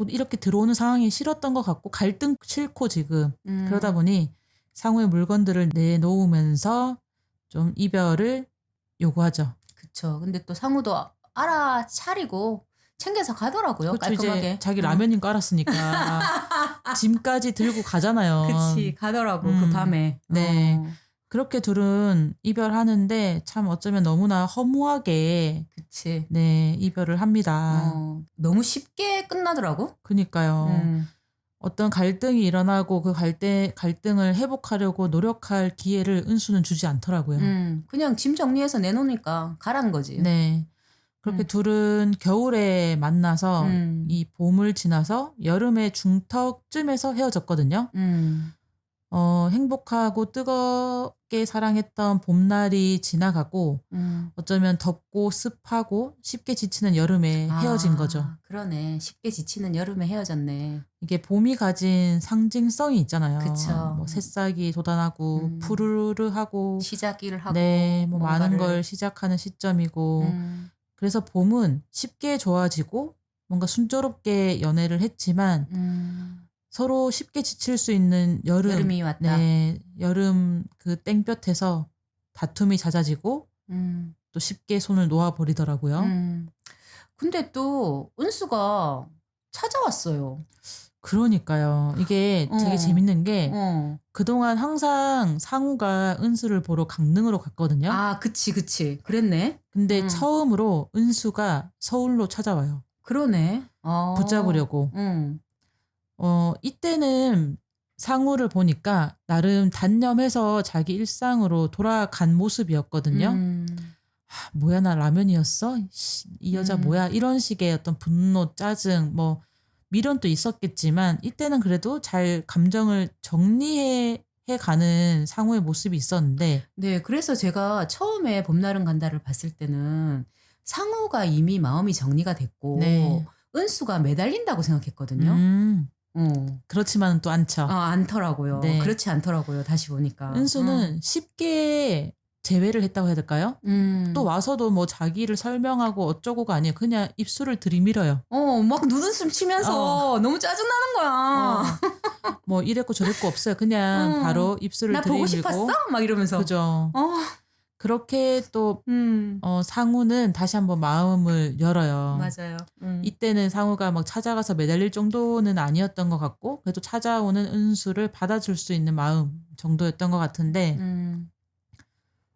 이렇게 들어오는 상황이 싫었던 것 같고 갈등 싫고 지금 그러다 보니 상우의 물건들을 내놓으면서 좀 이별을 요구하죠. 그쵸. 근데 또 상우도 알아차리고 챙겨서 가더라고요. 그렇죠. 깔끔하게. 이제 자기 라면인 거 알았으니까 짐까지 들고 가잖아요. 그치 가더라고 그 밤에. 네. 그렇게 둘은 이별하는데 참 어쩌면 너무나 허무하게 그치. 네 이별을 합니다. 너무 쉽게 끝나더라고. 그니까요. 어떤 갈등이 일어나고 그 갈등을 회복하려고 노력할 기회를 은수는 주지 않더라고요. 그냥 짐 정리해서 내놓으니까 가라는 거지. 네. 그렇게 둘은 겨울에 만나서 이 봄을 지나서 여름의 중턱쯤에서 헤어졌거든요. 행복하고 뜨겁게 사랑했던 봄날이 지나가고 어쩌면 덥고 습하고 쉽게 지치는 여름에 헤어진 거죠. 그러네. 쉽게 지치는 여름에 헤어졌네. 이게 봄이 가진 상징성이 있잖아요. 그쵸. 뭐 새싹이 돋아나고 푸르르하고 시작을 하고 네, 뭐 많은 걸 시작하는 시점이고 그래서 봄은 쉽게 좋아지고 뭔가 순조롭게 연애를 했지만 서로 쉽게 지칠 수 있는 여름이 왔다. 네, 여름 그 땡볕에서 다툼이 잦아지고 음. 또 쉽게 손을 놓아버리더라고요. 근데 또 은수가 찾아왔어요. 그러니까요. 이게 되게 어. 재밌는 게 어. 그동안 항상 상우가 은수를 보러 강릉으로 갔거든요. 아, 그치. 그랬네. 근데 처음으로 은수가 서울로 찾아와요. 그러네. 붙잡으려고. 응. 이때는 상우를 보니까 나름 단념해서 자기 일상으로 돌아간 모습이었거든요. 뭐야, 나 라면이었어? 이 여자 뭐야? 이런 식의 어떤 분노, 짜증, 뭐 미련도 있었겠지만 이때는 그래도 잘 감정을 정리해 가는 상우의 모습이 있었는데 네, 그래서 제가 처음에 봄날은 간다를 봤을 때는 상우가 이미 마음이 정리가 됐고 네. 은수가 매달린다고 생각했거든요. 그렇지만은 또 않죠. 않더라고요. 네. 그렇지 않더라고요. 다시 보니까. 은수는 쉽게 제외를 했다고 해야 될까요? 또 와서도 뭐 자기를 설명하고 어쩌고가 아니에요. 그냥 입술을 들이밀어요. 막 눈웃음 치면서 너무 짜증나는 거야. 뭐 이랬고 저랬고 없어요. 그냥 바로 입술을 나 보고 들이밀고. 싶었어? 막 이러면서. 그죠. 그렇게 또 상우는 다시 한번 마음을 열어요. 맞아요. 이때는 상우가 막 찾아가서 매달릴 정도는 아니었던 것 같고 그래도 찾아오는 은수를 받아줄 수 있는 마음 정도였던 것 같은데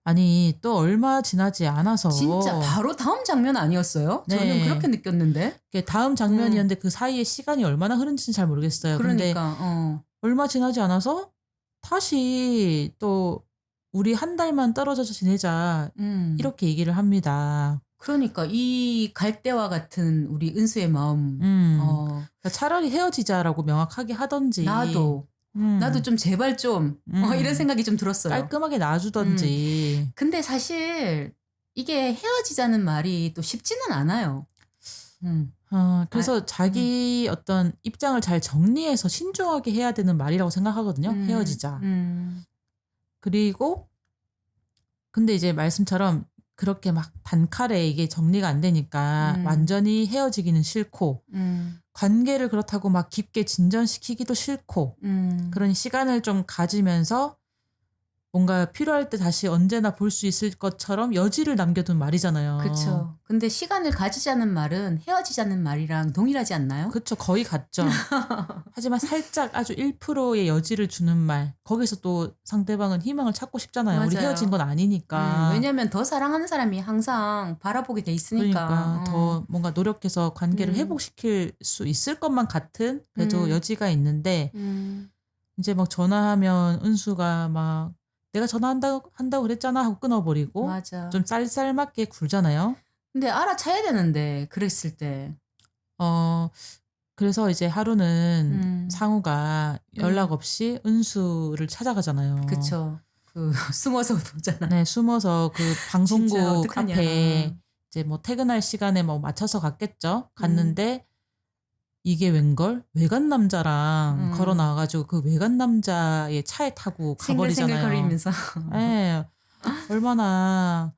아니 또 얼마 지나지 않아서 진짜 바로 다음 장면 아니었어요? 네. 저는 그렇게 느꼈는데. 그게 다음 장면이었는데 그 사이에 시간이 얼마나 흐른지는 잘 모르겠어요. 근데 그러니까. 얼마 지나지 않아서 다시 또 우리 한 달만 떨어져서 지내자 이렇게 얘기를 합니다. 그러니까 이 갈대와 같은 우리 은수의 마음. 그러니까 차라리 헤어지자라고 명확하게 하던지 나도 좀 제발 좀 이런 생각이 좀 들었어요. 깔끔하게 놔주던지. 근데 사실 이게 헤어지자는 말이 또 쉽지는 않아요. 그래서 자기 어떤 입장을 잘 정리해서 신중하게 해야 되는 말이라고 생각하거든요. 헤어지자. 그리고 근데 이제 말씀처럼 그렇게 막 단칼에 이게 정리가 안 되니까 완전히 헤어지기는 싫고 관계를 그렇다고 막 깊게 진전시키기도 싫고 그런 시간을 좀 가지면서 뭔가 필요할 때 다시 언제나 볼 수 있을 것처럼 여지를 남겨둔 말이잖아요. 그렇죠. 근데 시간을 가지자는 말은 헤어지자는 말이랑 동일하지 않나요? 그렇죠. 거의 같죠. 하지만 살짝 아주 1%의 여지를 주는 말. 거기서 또 상대방은 희망을 찾고 싶잖아요. 맞아요. 우리 헤어진 건 아니니까. 왜냐면 더 사랑하는 사람이 항상 바라보게 돼 있으니까. 그러니까 더 뭔가 노력해서 관계를 회복시킬 수 있을 것만 같은 그래도 여지가 있는데 이제 막 전화하면 은수가 막 내가 전화한다고 그랬잖아 하고 끊어버리고 맞아. 좀 쌀쌀맞게 굴잖아요. 근데 알아차야 되는데 그랬을 때. 그래서 이제 하루는 상우가 연락 없이 은수를 찾아가잖아요. 그쵸. 숨어서 보잖아. 네, 숨어서 그 진짜 방송국 어떡하냐. 카페에 이제 뭐 퇴근할 시간에 뭐 맞춰서 갔겠죠. 갔는데 이게 웬걸? 외간 남자랑 걸어 나와가지고 그 외간 남자의 차에 타고 가버리잖아요. 생글생글거리면서. 네, 얼마나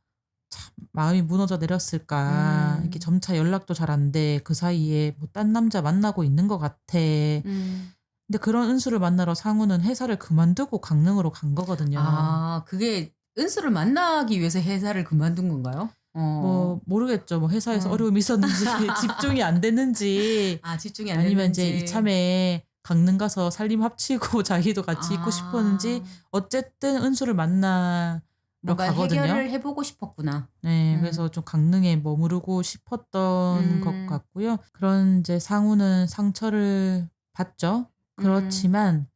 참 마음이 무너져 내렸을까. 이렇게 점차 연락도 잘 안 돼. 그 사이에 뭐 딴 남자 만나고 있는 것 같아. 근데 그런 은수를 만나러 상우는 회사를 그만두고 강릉으로 간 거거든요. 아, 그게 은수를 만나기 위해서 회사를 그만둔 건가요? 뭐 모르겠죠. 뭐 회사에서 어려움이 있었는지 집중이 안 됐는지 집중이 안 아니면 됐는지. 이제 이참에 강릉 가서 살림 합치고 자기도 같이 있고 싶었는지 어쨌든 은수를 만나러 뭔가 가거든요. 해결을 해보고 싶었구나. 네, 그래서 좀 강릉에 머무르고 싶었던 것 같고요. 그런 이제 상우는 상처를 받죠. 그렇지만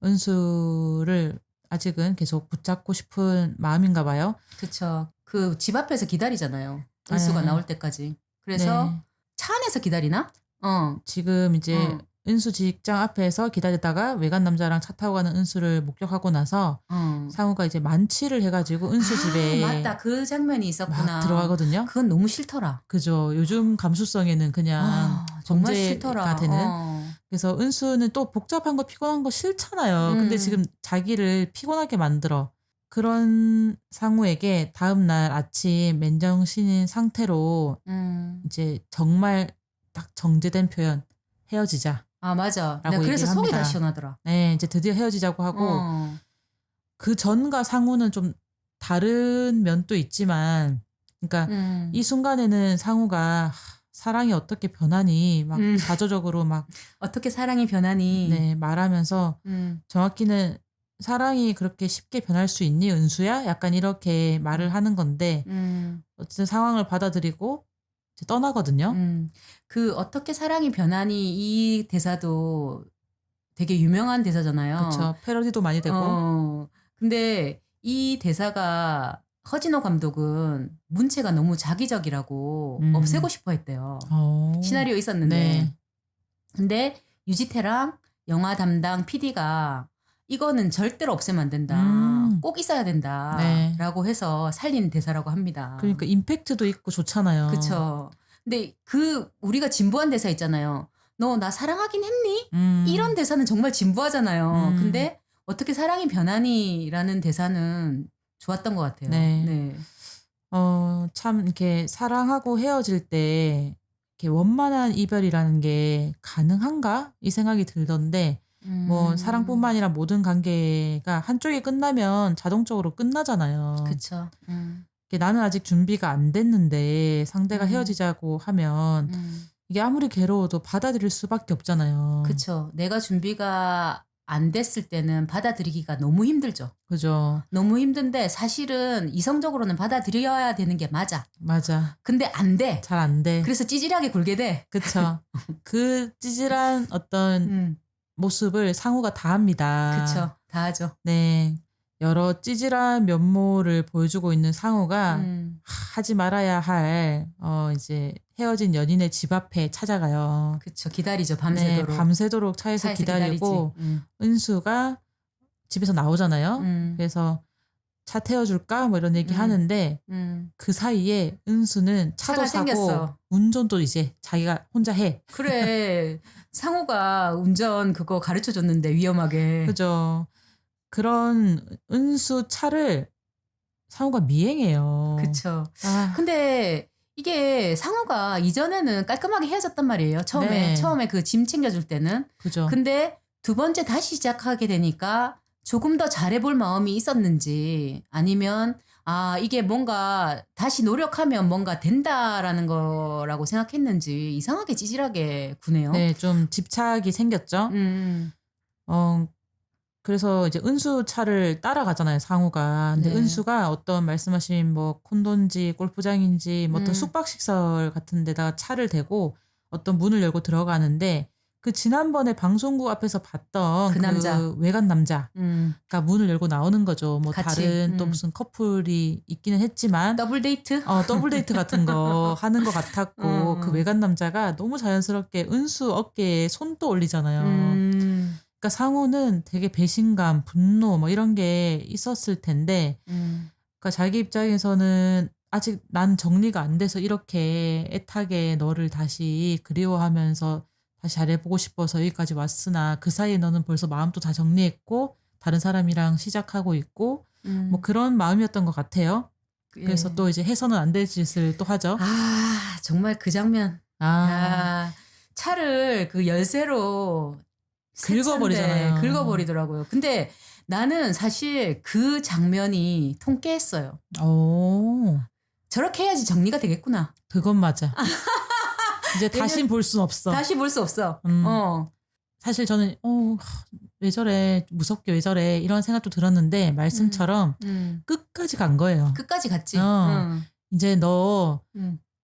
은수를 아직은 계속 붙잡고 싶은 마음인가 봐요. 그쵸. 그 집 앞에서 기다리잖아요. 은수가 네. 나올 때까지. 그래서 네. 차 안에서 기다리나? 지금 이제 은수 직장 앞에서 기다리다가 외간 남자랑 차 타고 가는 은수를 목격하고 나서 상우가 이제 만취를 해가지고 은수 집에 맞다. 그 장면이 있었구나. 막 들어가거든요. 그건 너무 싫더라. 그죠. 요즘 감수성에는 그냥 정말 범죄가 싫더라. 되는. 그래서 은수는 또 복잡한 거 피곤한 거 싫잖아요. 근데 지금 자기를 피곤하게 만들어. 그런 상우에게 다음날 아침 맨정신인 상태로 이제 정말 딱 정제된 표현 헤어지자. 아, 맞아. 라고 내가 그래서 속이 얘기합니다. 다 시원하더라. 네, 이제 드디어 헤어지자고 하고 어. 그 전과 상우는 좀 다른 면도 있지만, 그러니까 이 순간에는 상우가 사랑이 어떻게 변하니 막 자조적으로 막 어떻게 사랑이 변하니. 네, 말하면서 정확히는 사랑이 그렇게 쉽게 변할 수 있니 은수야? 약간 이렇게 말을 하는 건데 어쨌든 상황을 받아들이고 이제 떠나거든요. 그 어떻게 사랑이 변하니 이 대사도 되게 유명한 대사잖아요. 그렇죠. 패러디도 많이 되고. 근데 이 대사가 허진호 감독은 문체가 너무 자기적이라고 없애고 싶어 했대요. 시나리오 있었는데. 네. 근데 유지태랑 영화 담당 PD가 이거는 절대로 없애면 안 된다. 꼭 있어야 된다. 네. 라고 해서 살린 대사라고 합니다. 그러니까 임팩트도 있고 좋잖아요. 그쵸. 근데 우리가 진부한 대사 있잖아요. 너 나 사랑하긴 했니? 이런 대사는 정말 진부하잖아요. 근데 어떻게 사랑이 변하니? 라는 대사는 좋았던 것 같아요. 네. 네. 참 이렇게 사랑하고 헤어질 때 이렇게 원만한 이별이라는 게 가능한가? 이 생각이 들던데 뭐 사랑뿐만 아니라 모든 관계가 한쪽이 끝나면 자동적으로 끝나잖아요. 그쵸. 이게 나는 아직 준비가 안 됐는데 상대가 헤어지자고 하면 이게 아무리 괴로워도 받아들일 수밖에 없잖아요. 그쵸. 내가 준비가 안 됐을 때는 받아들이기가 너무 힘들죠. 그죠. 너무 힘든데 사실은 이성적으로는 받아들여야 되는 게 맞아. 맞아. 근데 안 돼. 잘 안 돼. 그래서 찌질하게 굴게 돼. 그쵸. 그 찌질한 어떤 모습을 상우가 다 합니다. 그쵸. 다 하죠. 네. 여러 찌질한 면모를 보여주고 있는 상우가 하지 말아야 할 이제 헤어진 연인의 집 앞에 찾아가요. 그쵸. 기다리죠. 밤새도록. 네, 밤새도록 차에서 기다리고 은수가 집에서 나오잖아요. 그래서 차 태워줄까? 뭐 이런 얘기 하는데 그 사이에 은수는 차도 차가 사고 생겼어. 운전도 이제 자기가 혼자 해. 그래. 상호가 운전 그거 가르쳐 줬는데 위험하게. 그죠. 그런 은수 차를 상우가 미행해요. 그쵸. 아, 근데 이게 상호가 이전에는 깔끔하게 헤어졌단 말이에요. 네. 처음에 그 짐 챙겨줄 때는. 그죠. 근데 두 번째 다시 시작하게 되니까 조금 더 잘해볼 마음이 있었는지 아니면 이게 뭔가 다시 노력하면 뭔가 된다라는 거라고 생각했는지 이상하게 찌질하게 구네요. 네, 좀 집착이 생겼죠. 그래서 이제 은수 차를 따라가잖아요, 상우가. 근데 네. 은수가 어떤 말씀하신 뭐 콘도인지 골프장인지 뭐 어떤 숙박시설 같은 데다가 차를 대고 어떤 문을 열고 들어가는데 그 지난번에 방송국 앞에서 봤던 그 남자. 외간 남자가 문을 열고 나오는 거죠. 뭐 같이. 다른 또 무슨 커플이 있기는 했지만 더블 데이트? 더블 데이트 같은 거 하는 것 같았고 그 외간 남자가 너무 자연스럽게 은수 어깨에 손도 올리잖아요. 그러니까 상우는 되게 배신감, 분노 뭐 이런 게 있었을 텐데 그러니까 자기 입장에서는 아직 난 정리가 안 돼서 이렇게 애타게 너를 다시 그리워하면서 다시 잘해보고 싶어서 여기까지 왔으나 그 사이에 너는 벌써 마음도 다 정리했고 다른 사람이랑 시작하고 있고 뭐 그런 마음이었던 것 같아요. 그래서 또 이제 해서는 안 될 짓을 또 하죠. 정말 그 장면. 차를 그 열쇠로 긁어버리잖아요. 긁어버리더라고요. 근데 나는 사실 그 장면이 통쾌했어요. 저렇게 해야지 정리가 되겠구나. 그건 맞아. 이제 다신 볼 순 없어. 다시 볼 수 없어. 사실 저는 왜 저래 무섭게 왜 저래 이런 생각도 들었는데 말씀처럼 끝까지 간 거예요. 끝까지 갔지. 이제 너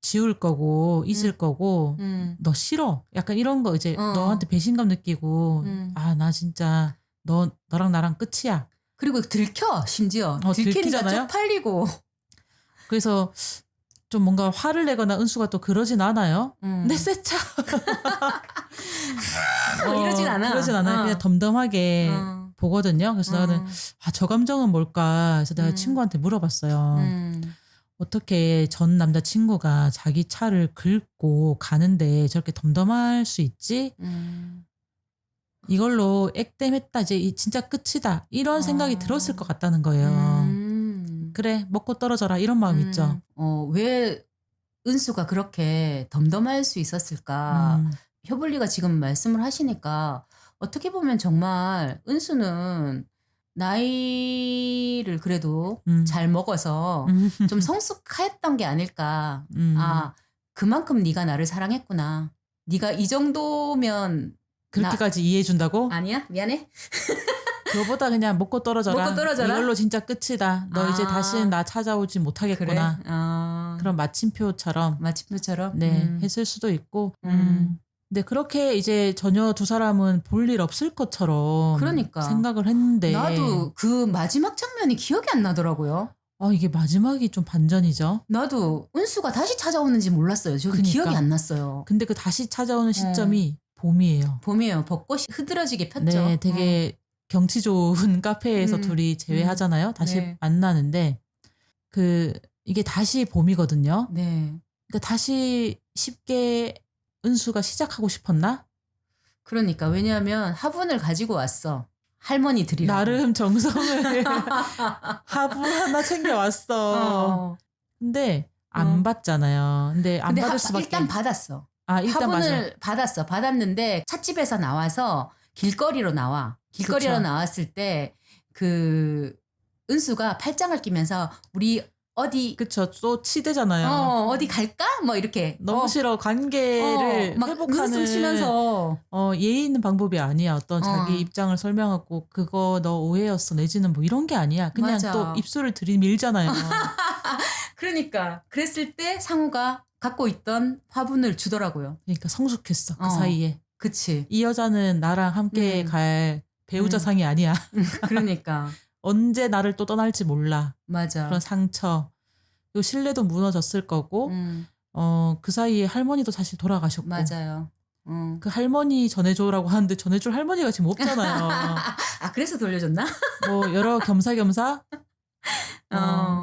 지울 거고 잊을 거고 너 싫어. 약간 이런 거 이제 너한테 배신감 느끼고 나 진짜 너랑 나랑 끝이야. 그리고 들켜 심지어. 들키니까 들키잖아요? 쪽팔리고. 그래서 좀 뭔가 화를 내거나 은수가 또 그러진 않아요. 내 새 차. 이러진 않아. 그러진 않아요. 그냥 덤덤하게 보거든요. 그래서 나는 저 감정은 뭘까? 그래서 내가 친구한테 물어봤어요. 어떻게 전 남자친구가 자기 차를 긁고 가는데 저렇게 덤덤할 수 있지? 이걸로 액땜했다. 이제 진짜 끝이다. 이런 생각이 들었을 것 같다는 거예요. 그래 먹고 떨어져라 이런 마음 있죠. 왜 은수가 그렇게 덤덤할 수 있었을까? 효블리가 지금 말씀을 하시니까 어떻게 보면 정말 은수는 나이를 그래도 잘 먹어서 좀 성숙했던 게 아닐까. 아, 그만큼 네가 나를 사랑했구나. 네가 이 정도면 그렇게까지 이해해 준다고? 아니야? 미안해. 그거보다 그냥 먹고 떨어져라. 먹고 떨어져라? 이걸로 진짜 끝이다. 너 이제 아. 다시는 나 찾아오지 못하겠구나. 그래? 아, 그런 마침표처럼 마침표처럼? 네 했을 수도 있고. 근데 그렇게 이제 전혀 두 사람은 볼 일 없을 것처럼 그러니까. 생각을 했는데 나도 그 마지막 장면이 기억이 안 나더라고요. 이게 마지막이 좀 반전이죠. 나도 은수가 다시 찾아오는지 몰랐어요. 저는 그러니까. 기억이 안 났어요. 근데 그 다시 찾아오는 시점이 봄이에요. 봄이에요. 벚꽃이 흐드러지게 폈죠. 네, 되게 경치 좋은 카페에서 둘이 재회하잖아요. 다시 네. 만나는데 이게 다시 봄이거든요. 네. 그러니까 다시 쉽게 은수가 시작하고 싶었나? 그러니까 왜냐하면 화분을 가지고 왔어. 할머니들이랑. 나름 정성을 화분 하나 챙겨왔어. 근데 안 받잖아요. 근데 안 받을 수밖에. 일단 받았어. 일단 화분을 받았어. 받았는데 찻집에서 나와서 길거리로 나와. 길거리로 그쵸. 나왔을 때 은수가 팔짱을 끼면서 우리 어디 그쵸. 또 치대잖아요. 어디 갈까? 뭐 이렇게 너무 싫어. 관계를 막 회복하는 눈웃음 치면서 예의 있는 방법이 아니야. 어떤 자기 입장을 설명하고 그거 너 오해였어 내지는 뭐 이런 게 아니야. 그냥 맞아. 또 입술을 들이밀잖아요. 그러니까 그랬을 때 상우가 갖고 있던 화분을 주더라고요. 그러니까 성숙했어. 그 사이에. 그치. 이 여자는 나랑 함께 갈 배우자상이 아니야. 그러니까. 언제 나를 또 떠날지 몰라. 맞아. 그런 상처. 그리고 신뢰도 무너졌을 거고 그 사이에 할머니도 사실 돌아가셨고. 맞아요. 그 할머니 전해줘라고 하는데 전해줄 할머니가 지금 없잖아요. 그래서 돌려줬나? 뭐 여러 겸사겸사.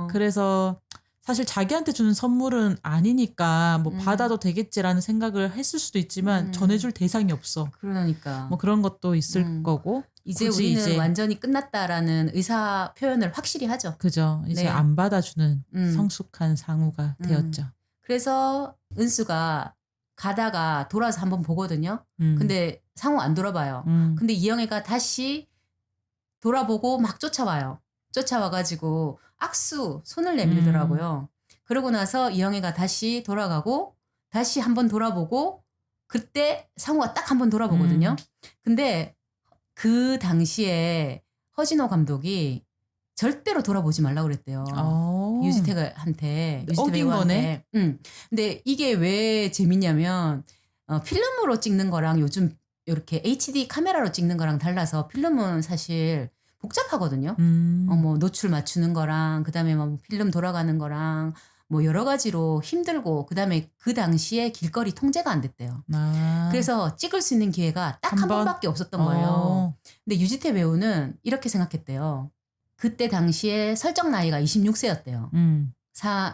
그래서 사실 자기한테 주는 선물은 아니니까 뭐 받아도 되겠지라는 생각을 했을 수도 있지만 전해줄 대상이 없어. 그러니까. 뭐 그런 것도 있을 거고. 이제 굳이 우리는 완전히 끝났다라는 의사 표현을 확실히 하죠. 그죠. 이제 네. 안 받아주는 성숙한 상우가 되었죠. 그래서 은수가 가다가 돌아서 한번 보거든요. 근데 상우 안 돌아봐요. 근데 이영애가 다시 돌아보고 막 쫓아와요. 쫓아와가지고 손을 내밀더라고요. 그러고 나서 이영애가 다시 돌아가고 다시 한번 돌아보고 그때 상우가 딱 한번 돌아보거든요. 근데 그 당시에 허진호 감독이 절대로 돌아보지 말라고 그랬대요. 유지태한테. 어긴 거네. 근데 이게 왜 재밌냐면 필름으로 찍는 거랑 요즘 이렇게 HD 카메라로 찍는 거랑 달라서 필름은 사실 복잡하거든요. 뭐 노출 맞추는 거랑 그다음에 뭐 필름 돌아가는 거랑 뭐 여러 가지로 힘들고 그다음에 그 당시에 길거리 통제가 안 됐대요. 그래서 찍을 수 있는 기회가 딱 한 번밖에 없었던 거예요. 근데 유지태 배우는 이렇게 생각했대요. 그때 당시에 설정 나이가 26세였대요.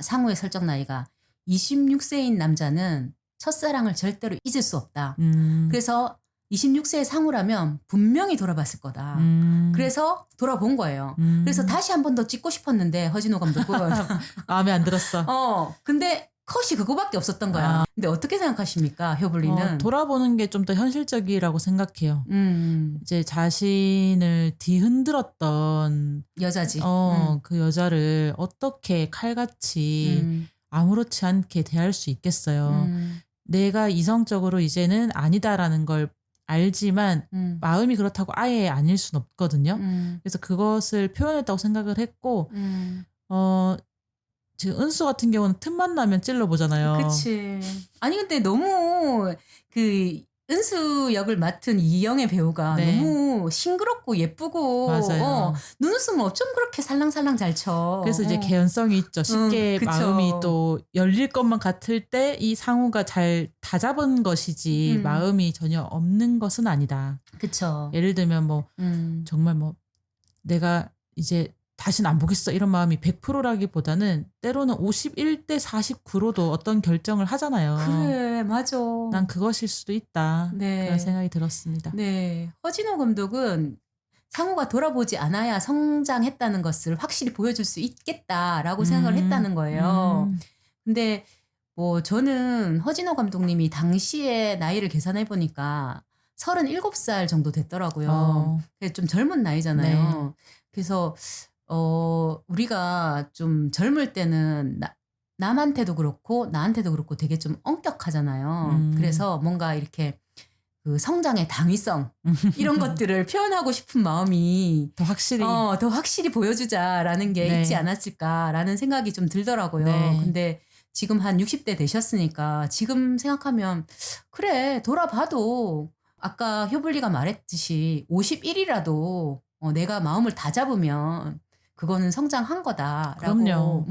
상우의 설정 나이가 26세인 남자는 첫사랑을 절대로 잊을 수 없다. 그래서 26세의 상우라면 분명히 돌아봤을 거다. 그래서 돌아본 거예요. 그래서 다시 한 번 더 찍고 싶었는데 허진호 감독은 마음에 안 들었어. 근데 컷이 그거밖에 없었던 거야. 근데 어떻게 생각하십니까, 효블리는? 돌아보는 게 좀 더 현실적이라고 생각해요. 이제 자신을 뒤흔들었던 여자지. 그 여자를 어떻게 칼같이 아무렇지 않게 대할 수 있겠어요. 내가 이성적으로 이제는 아니다라는 걸 알지만 마음이 그렇다고 아예 아닐 순 없거든요. 그래서 그것을 표현했다고 생각을 했고 지금 은수 같은 경우는 틈만 나면 찔러보잖아요. 그치. 아니 근데 너무 그 은수 역을 맡은 이영애 배우가 너무 싱그럽고 예쁘고 맞아요. 눈웃음을 어쩜 그렇게 살랑살랑 잘 쳐. 그래서 이제 개연성이 있죠. 쉽게 그쵸. 마음이 또 열릴 것만 같을 때 이 상우가 잘 다잡은 것이지 마음이 전혀 없는 것은 아니다. 그쵸. 예를 들면 뭐 정말 뭐 내가 이제 다시는 안 보겠어 이런 마음이 100%라기보다는 때로는 51대 49로도 어떤 결정을 하잖아요. 그래 맞아. 난 그것일 수도 있다. 네. 그런 생각이 들었습니다. 네. 허진호 감독은 상우가 돌아보지 않아야 성장했다는 것을 확실히 보여줄 수 있겠다라고 생각을 했다는 거예요. 근데 저는 허진호 감독님이 당시에 나이를 계산해 보니까 37살 정도 됐더라고요. 그게 좀 젊은 나이잖아요. 그래서 우리가 좀 젊을 때는 남한테도 그렇고 나한테도 그렇고 되게 좀 엄격하잖아요. 그래서 뭔가 이렇게 그 성장의 당위성 이런 것들을 표현하고 싶은 마음이 더 확실히. 더 확실히 보여주자라는 게 네. 있지 않았을까라는 생각이 좀 들더라고요. 네. 근데 지금 한 60대 되셨으니까 지금 생각하면 그래 돌아봐도 아까 효블리가 말했듯이 51이라도 내가 마음을 다 잡으면 그거는 성장한 거다라고 그럼요.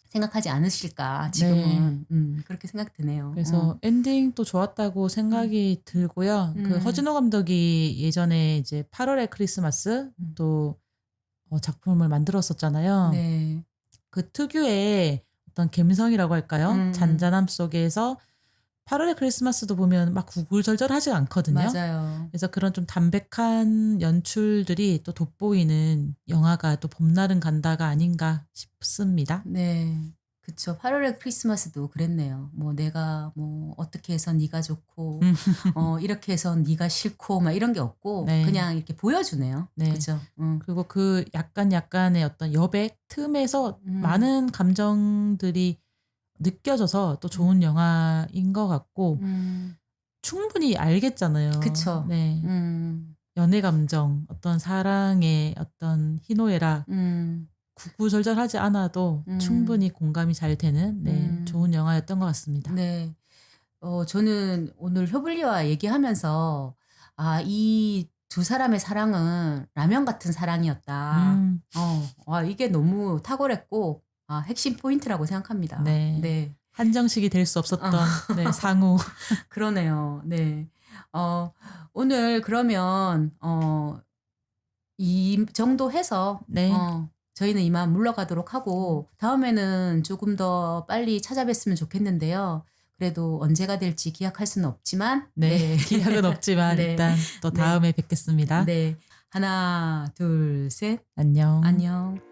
생각하지 않으실까 지금은 그렇게 생각 드네요. 그래서 엔딩도 좋았다고 생각이 들고요. 그 허진호 감독이 예전에 이제 8월의 크리스마스 또 작품을 만들었었잖아요. 네. 그 특유의 어떤 감성이라고 할까요? 잔잔함 속에서 8월의 크리스마스도 보면 막 구구절절하지 않거든요. 맞아요. 그래서 그런 좀 담백한 연출들이 또 돋보이는 영화가 또 봄날은 간다가 아닌가 싶습니다. 네. 그쵸. 8월의 크리스마스도 그랬네요. 뭐 내가 뭐 어떻게 해서 네가 좋고 이렇게 해서 네가 싫고 막 이런 게 없고 네. 그냥 이렇게 보여주네요. 네. 그죠. 그리고 그 약간의 어떤 여백 틈에서 많은 감정들이 느껴져서 또 좋은 영화인 것 같고 충분히 알겠잖아요. 그쵸. 네. 연애 감정, 어떤 사랑의 어떤 희노애락 구구절절하지 않아도 충분히 공감이 잘 되는 좋은 영화였던 것 같습니다. 네. 저는 오늘 효블리와 얘기하면서 이 두 사람의 사랑은 라면 같은 사랑이었다. 이게 너무 탁월했고 핵심 포인트라고 생각합니다. 네. 네. 한정식이 될 수 없었던 네, 상우. 그러네요. 네. 오늘 그러면 이 정도 해서 네. 저희는 이만 물러가도록 하고 다음에는 조금 더 빨리 찾아뵀으면 좋겠는데요. 그래도 언제가 될지 기약할 수는 없지만 네. 기약은 없지만 네. 일단 또 다음에 뵙겠습니다. 네. 하나, 둘, 셋. 안녕. 안녕.